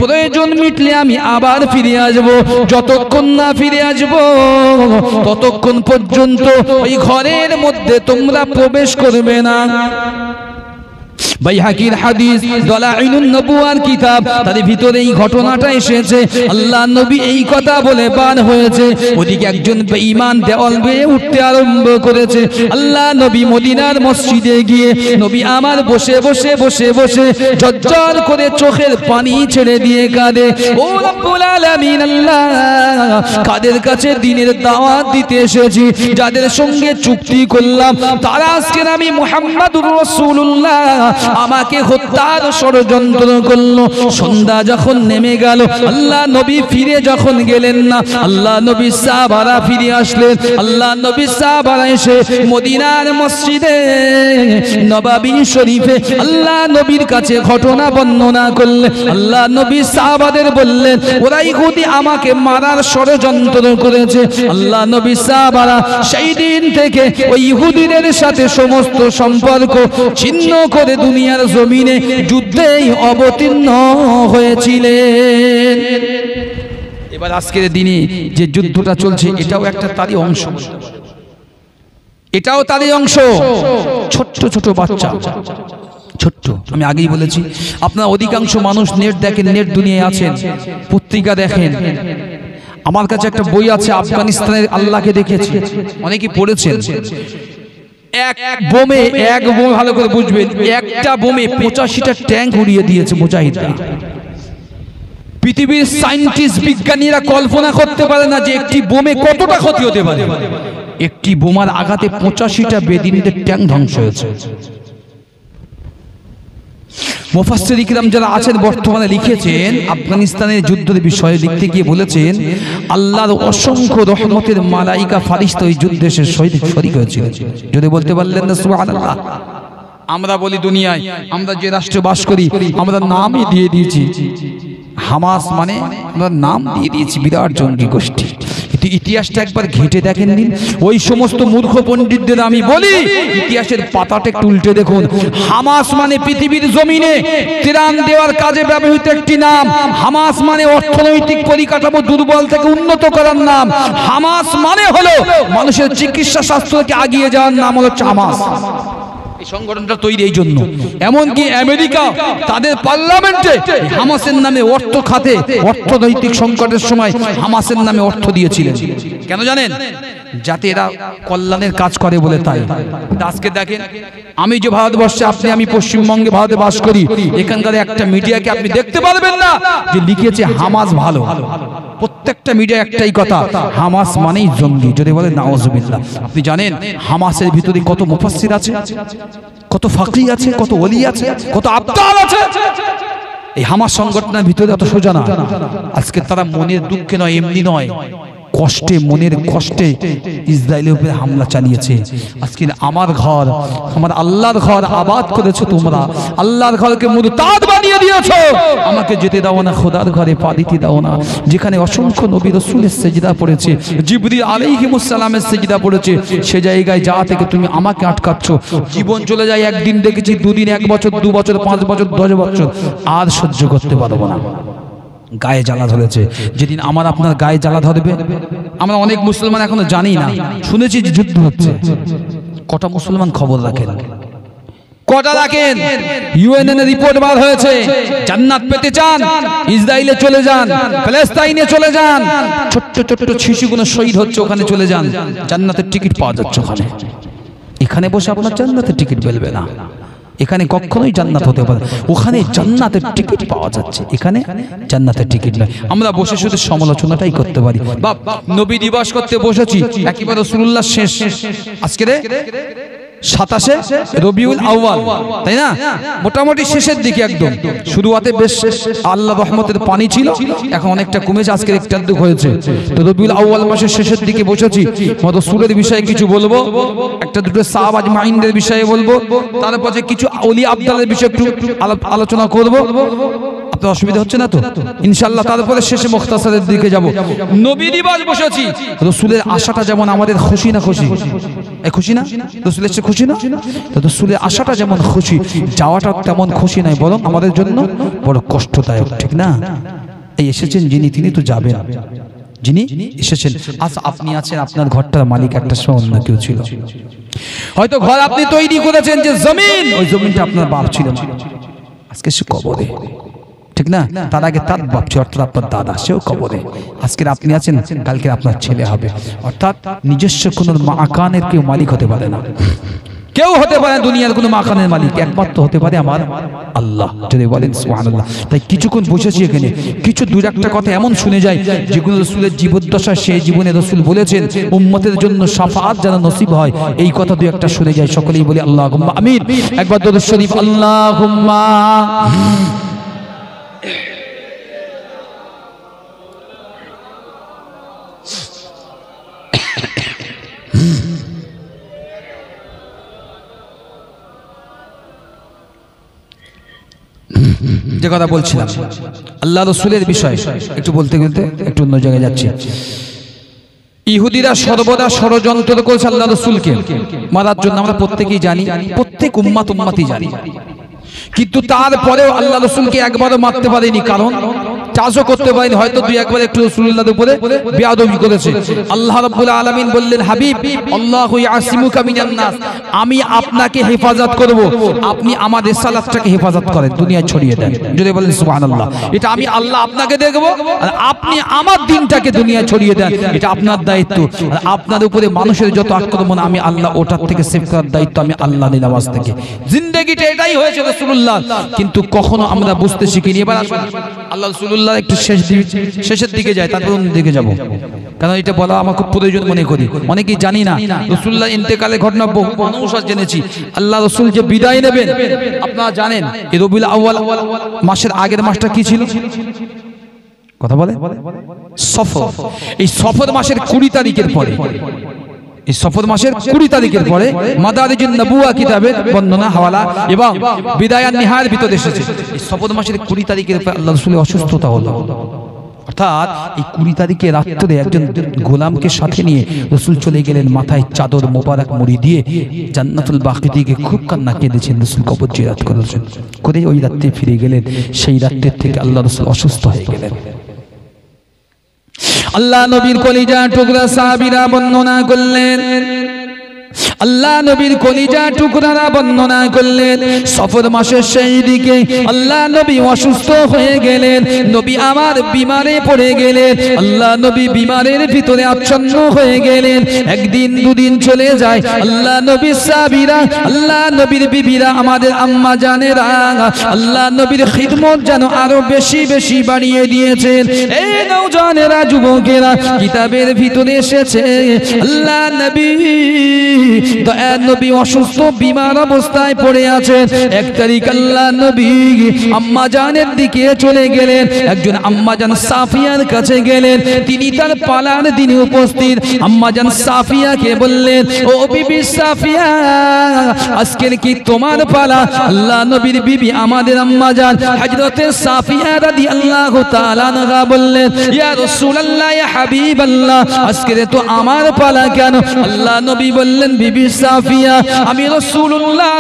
প্রয়োজন মিটলে আমি আবার ফিরে আসব। যতক্ষণ না ফিরে আসব ততক্ষণ পর্যন্ত ওই ঘরের মধ্যে তোমরা প্রবেশ করবে না। বাইহাকির হাদিস দলাইলুন নবুওয়ার কিতাব, তার ভিতরে এই ঘটনাটা এসেছে। আল্লাহ নবী এই কথা বলে বার হয়েছে। ওদিকে একজন বেঈমান দেওয়াল বেয়ে উঠতে আরম্ভ করেছে। আল্লাহ নবী মদিনার মসজিদে গিয়ে নবী আমার বসে বসে বসে বসে ঝরঝর করে চোখের পানি ছেড়ে দিয়ে কাঁদে। ও রব্বুল আলামিন, আল্লাহ, কাদের কাছে দ্বীনের দাওয়াত দিতে এসেছি, যাদের সঙ্গে চুক্তি করলাম, তারা আজকে আমি মুহাম্মাদুর রাসূলুল্লাহ আমাকে হত্যার ষড়যন্ত্র করলো। সন্ধ্যা যখন নেমে গেল, আল্লাহ নবী ফিরে যখন গেলেন না, আল্লাহ নবী সাহাবারা ফিরে আসলেন। আল্লাহ নবী সাহাবারা এসে মদিনার মসজিদে নববী শরীফে আল্লাহ নবীর কাছে ঘটনা বর্ণনা করলেন। আল্লাহ নবী সাহাবাদের বললেন, ওরা ইহুদি আমাকে মারার ষড়যন্ত্র করেছে। আল্লাহ নবী সাহাবারা সেই দিন থেকে ওই ইহুদিদের সাথে সমস্ত সম্পর্ক ছিন্ন করে দুনিয়ার জমিনে যুদ্ধে অবতীর্ণ হয়েছিলেন। এবার আজকের দিনে যে যুদ্ধটা চলছে, এটাও একটা তারই অংশ, এটাও তারই অংশ। ছোট্ট ছোট বাচ্চা, ছোট্ট, আমি আগেই বলেছি, আপনারা অধিকাংশ মানুষ নেট দেখেন, নেট দুনিয়ায় আছেন, পত্রিকা দেখেন। আমার কাছে একটা বই আছে, আফগানিস্তানের আল্লাহকে দেখেছি, অনেকে পড়েছেন। এক বোমে ভালো করে বুঝবেন, একটা বোমে 85টা ট্যাঙ্ক উড়িয়ে দিয়েছে মুজাহিদরা। পৃথিবীর সায়েন্টিস্ট বিজ্ঞানীরা কল্পনা করতে পারে না যে একটি বোমে কতটা ক্ষতি হতে পারে। একটি বোমার আঘাতে 85টা বেদিনদের ট্যাঙ্ক ধ্বংস হয়েছে। মুফাসসির ইকরাম যারা আছেন বর্তমানে লিখেছেন, আফগানিস্তানের যুদ্ধের বিষয়ে লিখতে গিয়ে বলেছেন, আল্লাহর অসংখ্য রহমতের মালাইকা ফারিস্তা ওই যুদ্ধে শরীক হয়েছিল। যদি বলতে পারলেন না সুবহানাল্লাহ। আমরা বলি দুনিয়ায় আমরা যে রাষ্ট্রে বাস করি, আমরা নামই দিয়ে দিয়েছি হামাস, মানে আমরা নাম দিয়ে দিয়েছি বিরাট জঙ্গি গোষ্ঠী। ইতিহাসটা একবার ঘেঁটে দেখেন দিন। ওই সমস্ত মূর্খ পণ্ডিতদের আমি বলি, ইতিহাসের পাতাটা একটু উল্টে দেখুন। হামাস মানে পৃথিবীর জমিনে ত্রাণ দেওয়ার কাজে ব্যবহৃত একটি নাম। হামাস মানে অর্থনৈতিক পরিকাঠামো দুর্বল থেকে উন্নত করার নাম। হামাস মানে হলো মানুষের চিকিৎসা শাস্ত্রকে আগিয়ে যাওয়ার নাম হলো হামাস। এই সংগঠনটা তৈরি এই জন্য। এমনকি আমেরিকা তাদের পার্লামেন্টে হামাসের নামে অর্থ খাতে অর্থনৈতিক সংকটের সময় হামাসের নামে অর্থ দিয়েছিলেন। কেন জানেন? যাতে এরা কল্যাণের কাজ করে বলে। তাই আজকে দেখেন, আমি যে ভারতবর্ষে, আমি পশ্চিমবঙ্গে ভারতে বাস করি, এখানকার একটা মিডিয়াকে আপনি দেখতে পারবেন না যে লিখেছে হামাস ভালো। প্রত্যেকটা মিডিয়া একটাই কথা, হামাস মানেই জঙ্গি। যদি বলে নাউজুবিল্লাহ। আপনি জানেন হামাসের ভিতরে কত মুফাসসির আছে, কত ফাকিহ আছে, কত ওলি আছে, কত আবদাল আছে। এই হামাস সংগঠনের ভিতরে অত সোজা না। আজকে তারা মনের দুঃখে নয়, এমনি নয়, কষ্টে, মনের কষ্টে ইসরায়েলের উপরে হামলা চালিয়েছে। আজকে আমার ঘর, আমার আল্লাহর ঘর আবাদ করেছো তোমরা, আল্লাহর ঘরকে মুরতাদ বানিয়ে দিয়েছো। আমাকে যেতে দাও না, খোদার ঘরে পা দিতে দাও না, যেখানে অসংখ্য নবী রাসূলের সিজদা পড়েছে, জিবরিল আলাইহিস সালামের সিজদা পড়েছে, সে জায়গায় যা থেকে তুমি আমাকে আটকাচ্ছ। জীবন চলে যায়, একদিন দেখেছি, দুদিন, 1 বছর, 2 বছর, 5 বছর, 10 বছর, আর সহ্য করতে পারবো না। গায়ে জ্বালা ধরেছে। যেদিন আমার আপনার গায়ে জ্বালা ধরবে, আমরা অনেক মুসলমান এখনো জানি না, শুনেছি যে যুদ্ধ হচ্ছে। কটা মুসলমান খবর রাখেন? কটা রাখেন? ইউএনএন এর রিপোর্ট বার হয়েছে, জান্নাত পেতে চান ইসরায়েলে চলে যান, প্যালেস্তাইনে চলে যান, ছোট্ট ছোট্ট শিশুগুলো শহীদ হচ্ছে, ওখানে চলে যান, জান্নাতের টিকিট পাওয়া যাচ্ছে ওখানে। এখানে বসে আপনার জান্নাতের টিকিট মিলবে না, এখানে কখনোই জান্নাত হতে পারে। ওখানে জান্নাতের টিকিট পাওয়া যাচ্ছে, এখানে জান্নাতের টিকিট নয়। আমরা বসে শুধু সমালোচনাটাই করতে পারি। বাপ, নবী দিবস করতে বসেছি, একেবারে রাসূলুল্লাহ শেষ। আজকে 27 রবিউল আউয়াল, তাই না? মোটামুটি শেষের দিকে একদম। শুরুতে বেশ আল্লাহ রহমতের পানি ছিল, এখন অনেকটা কমেছে, আজকে একটু আধটু হয়েছে। তো রবিউল আউয়াল মাসের শেষের দিকে বসেছি। রাসূলের বিষয়ে কিছু বলবো, একটা দুটো সাহাবা আজমাইনদের বিষয়ে বলবো, তারপরে কিছু ওলি আবদালের বিষয়ে একটু আলোচনা করব। আপনার অসুবিধা হচ্ছে না তো? ইনশাআল্লাহ। তারপরে শেষে মুখতাসারের দিকে যাব। নবী দিবস বসেছি, রাসূলের আশাটা যেমন আমাদের খুশি না খুশি? খুশি না? রাসূলের চেয়ে খুশি না? তো রাসূলের আশাটা যেমন খুশি, যাওয়াটা তেমন খুশি নয়, বরং আমাদের জন্য বড় কষ্টদায়ক, ঠিক না? এই এসেছেন যিনি, তিনি তো যাবেন। যিনি এসেছেন, আজ আপনি আছেন, আপনার ঘরটার মালিক একটা সময় অন্য কেউ ছিল। হয়তো ঘর আপনি তৈরি করেছেন যে জমিন, ওই জমিনটা আপনার বাপ ছিল, আজকে সে কবরে, ঠিক না? তার আগে তার বাপ ছিল, অর্থাৎ আপনার দাদা, সেও কবরে। আজকে আপনি আছেন, কালকে আপনার ছেলে হবে। অর্থাৎ নিজস্ব কোন মাকানের কেউ মালিক হতে পারে না, কেউ হতে পারে দুনিয়ার কোনো মাকানের মালিক, একমাত্র হতে পারে আমার আল্লাহ। যদি বলেন সুবহানাল্লাহ। তাই কিছুক্ষণ বসেছি এখানে, কিছু দুই একটা কথা এমন শুনে যায় যেগুলো রাসূলের জীবদ্দশা, সেই জীবনে রাসূল বলেছেন উম্মতের জন্য শাফাআত যেন নসিব হয়, এই কথা দুই একটা শুনে যায়। সকলেই বলি আল্লাহুম্মা আমিন। একবার দরুদ শরীফ, আল্লাহুম্মা। যে কথা বলছিলাম আল্লাহ রাসূলের বিষয়, একটু বলতে বলতে একটু অন্য জায়গায় যাচ্ছি। ইহুদিরা সর্বদা ষড়যন্ত্র করেছে আল্লাহ রাসূলকে মারার জন্য, আমরা প্রত্যেকেই জানি, প্রত্যেক উম্মতই জানি। কিন্তু তারপরেও আল্লাহ রাসূলকে একবারও মারতে পারেনি, কারণ চাষও করতে পারেনি। হয়তো দুই একবার একটু রাসূলুল্লাহর উপরে বেয়াদবি করেছে। আল্লাহ রাব্বুল আলামিন বললেন, হাবিব আল্লাহু ইয়াসিমুকা মিনান নাস, আমি আপনাকে হেফাজত করব, আপনি আমার রিসালাতটাকে হেফাজত করেন, দুনিয়া ছড়িয়ে দেন। যদি বলেন সুবহানাল্লাহ। এটা আমি আল্লাহ আপনাকে দেখব, আর আপনি আমার দ্বীনটাকে দুনিয়া ছড়িয়ে দেন, এটা আপনার দায়িত্ব। আর আপনার উপরে মানুষের যত আক্রমণ, আমি আল্লাহ ওটার থেকে সেভ করার দায়িত্ব আমি আল্লাহ নিলাম আজ থেকে। জিন্দেগিটা এটাই হয়েছে রাসূলুল্লাহ, কিন্তু কখনো আমরা বুঝতে শিখিনি। এবার আসুন আল্লাহ রাসূলুল্লাহ একটু শেষের দিকে যায়, তারপর অন্য দিকে যাব, কারণ এটা বলা আমার খুব প্রয়োজন মনে করি। অনেকেই জানি না রাসূলুল্লাহ ইন্তেকালের ঘটনা বহু মানুষ আজ জেনেছি। আল্লাহ রাসূল যে বিদায় নেবেন, আপনারা জানেন এই রবিউল আউয়াল মাসের আগের মাসটা কি ছিল? কথা বলে সফর। এই সফর মাসের 20 তারিখের পরে, এই সফর মাসের 20 তারিখের পরে মাদারিজুন নবুওয়া কিতাবের বর্ণনা হাওয়ালা এবং বিদায় আর নিহায়ার ভিতরে এসেছে। এই সফর মাসের 20 তারিখের পরে আল্লাহ রাসূলের অসুস্থতা হলো। অর্থাৎ এই 20 তারিখে রাত্রে একজন গোলামকে সাথে নিয়ে রাসূল চলে গেলেন, মাথায় চাদর মোবারক মুড়ি দিয়ে জান্নাতুল বাকি দিকে খুব কান্না কেঁদেছেন। রাসূল কবর জিয়ারত করেছেন, করে ওই রাত্রে ফিরে গেলেন। সেই রাত্রের থেকে আল্লাহ রাসূল অসুস্থ হয়ে গেলেন। আল্লাহ নবীর কলিজা টুকরা সাহাবীরা বর্ণনা করলেন, আল্লাহ নবীর কলিজা টুকরারা বর্ণনা করলেন। সফর মাসের সেই দিকে আল্লাহ নবী অসুস্থ হয়ে গেলেন, নবী আমার বিমারে পড়ে গেলেন, আল্লাহ নবী বিমারের ভিতরে আচ্ছন্ন হয়ে গেলেন। একদিন দুদিন চলে যায়, আল্লাহ নবীর সাহাবীরা, আল্লাহ নবীর বিবিরা, আমাদের আম্মা জানেরা আল্লাহ নবীর খিদমত যেন আরো বেশি বেশি বাড়িয়ে দিয়েছেন। এই নওজওয়ানেরা, যুবকেরা, কিতাবের ভিতরে এসেছে আল্লাহ নবী দয়ার নবী অসুস্থ বিমার অবস্থায় পড়ে আছেন। এক তারিখ আল্লাহ নবী আম্মা জানের দিকে চলে গেলেন, একজন আম্মা জান সাফিয়ার কাছে গেলেন। তিনি তার পালার দিনে উপস্থিত। আম্মা জান সাফিয়াকে বললেন, ও বিবি সাফিয়া, আজকের কি তোমার পালা? আল্লাহ নবীর বিবি আমাদের আম্মা জান হযরতে সাফিয়া রাদিয়াল্লাহু তাআলা আনহা বললেন, ইয়া রাসূলুল্লাহ, ইয়া হাবিবাল্লাহ, আজকের তো আমার পালা কেন? আল্লাহ নবী বললেন, বিবি সাফিয়া, আমি রাসূলুল্লাহ,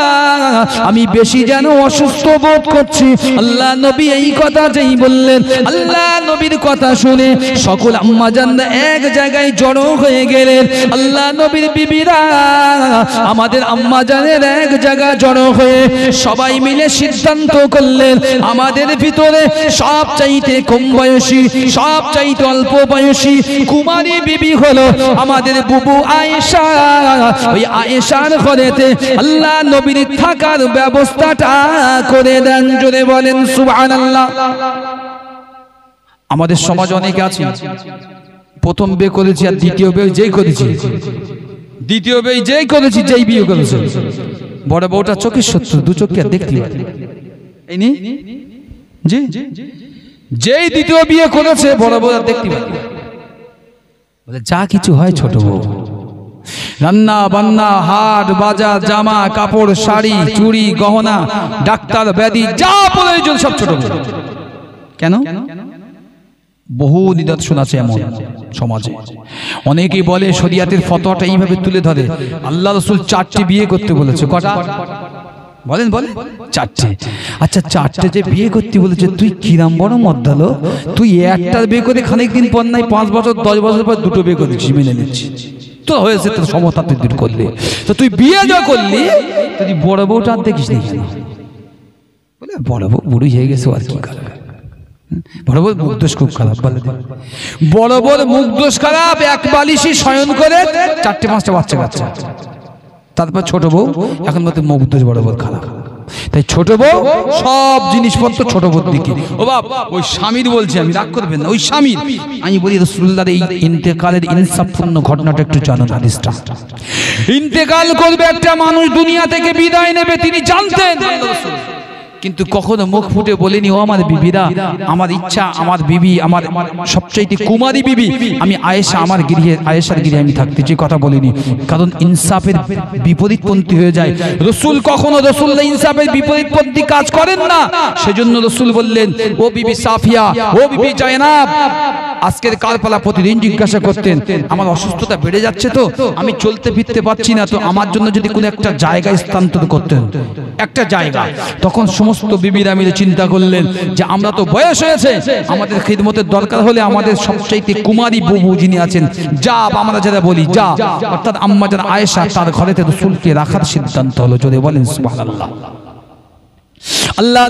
আমি বেশি যেন অসুস্থ বোধ করছি। আল্লাহ নবী এই কথা যেই বললেন, আল্লাহ নবীর কথা শুনে সকল আম্মা জানরা এক জায়গায় জড়ো হয়ে গেলেন। আল্লাহ নবীর বিবিরা আমাদের আম্মা জানের এক জায়গায় জড়ো হয়ে সবাই মিলে সিদ্ধান্ত করলেন, আমাদের ভিতরে সব চাইতে কম বয়সী, সব চাইতে অল্প বয়সী কুমারী বিবি হলো আমাদের বুবু আয়েশা। ওই আয়েশার ঘরেতে আল্লাহ নবীর থাকার ব্যবস্থাটা করে দেন। জোরে বলেন সুবহানাল্লাহ। আমাদের সমাজ অনেকে আছে, প্রথম বিয়ে করেছি আর দ্বিতীয় বিয়ে যেই করেছি, দ্বিতীয় বিয়ে যেই করেছি, যেই বিয়ে করেছি, বড় বউটা চোখের শত্রু, দু চোখকে আর দেখতে পারে এই নি জি, যেই দ্বিতীয় বিয়ে করেছে বড় বউ আর দেখতে পারে। বলে যা কিছু হয় ছোট বউ, রান্না বান্না, হাট বাজার, জামা কাপড়, শাড়ি চুড়ি গহনা, ডাক্তার ব্যাধি, যা প্রয়োজন সব ছোট বউ। কেন? বহু নিদর্শন আছে এমন সমাজে। অনেকেই বলে শরিয়াতের ফতোয়াটা এইভাবে তুলে ধরে, আল্লাহ রাসূল 4টি বিয়ে করতে বলেছে। কটা বলেন? বলে 4টে। আচ্ছা 4টে যে বিয়ে করতে বলেছে, তুই কিরাম বড় মদ্দালো, তুই একটা বিয়ে করে খানিক দিন পর নাই 5 বছর 10 বছর পর 2টো বিয়ে করেছিস, মেনে নিচ্ছি তো হয়েছে, তোর সমতা তুই দূর করলি, তো তুই বিয়ে যা করলি, তুই বড় বউটা আর দেখিস নি কেন? বলে বড় বউ বুড়ি হয়ে গেছে, আর কি করবে? বড় বউর মুখ দোষ খুব খারাপ। বলে বড় বউর মুখ দোষ খারাপ, এক বালিশে শয়ন করে 4টে 5টা বাচ্চা কাচ্চা। তারপর ছোট বউ, এখন মতো মুখ দোষ বড় বউর খারাপ। তাই ছোট বউ সব জিনিসপত্র ছোট বউর দিকে। ও বাপ, ওই স্বামীর বলছি আমি, রাগ করবেন না, ওই স্বামীর আমি বলি রাসূলুল্লাহর এই ইন্তেকালের ইনসাফপূর্ণ ঘটনাটা একটু জানুন। হাদিসটা, ইন্তেকাল করবে একটা মানুষ, দুনিয়া থেকে বিদায় নেবে, তিনি জানতেন, কিন্তু কখনো মুখ ফুটে বলেনি, ও আমার বিবিরা, আমার ইচ্ছা, আমার বিবি, আমার সবচাইতে কুমারী বিবি আমি আয়েশা, আমার গৃহে, আয়েশার গৃহে আমি থাকতে চাই, কথা বলিনি। কারণ ইনসাফের বিপরীতপন্থী হয়ে যায়। রাসূল কখনো, রাসূলুল্লাহ ইনসাফের বিপরীতপন্থী কাজ করেন না। সেজন্য রাসূল বললেন, ও বিবি সাফিয়া, ও বিবি জায়নাব, আজকের কারবালা প্রতিদিন জিজ্ঞাসা করতেন, আমার অসুস্থতা বেড়ে যাচ্ছে তো, আমি চলতে ফিরতে পারছি না, তো আমার জন্য যদি কোনো একটা জায়গায় স্থানান্তর করতেন, একটা জায়গা। তখন সমস্ত বিবিরা মিলে চিন্তা করলেন যে আমরা তো বয়স হয়েছে, আমাদের খিদমতের দরকার হলে আমাদের সবচাইতে কুমারী বুবু যিনি আছেন, যা আমরা যারা বলি যা, অর্থাৎ আম্মা জান আয়েশা, তার ঘরেতে রাসূলকে রাখার সিদ্ধান্ত হলো। যদি বলেন সুবহানাল্লাহ। আল্লাহ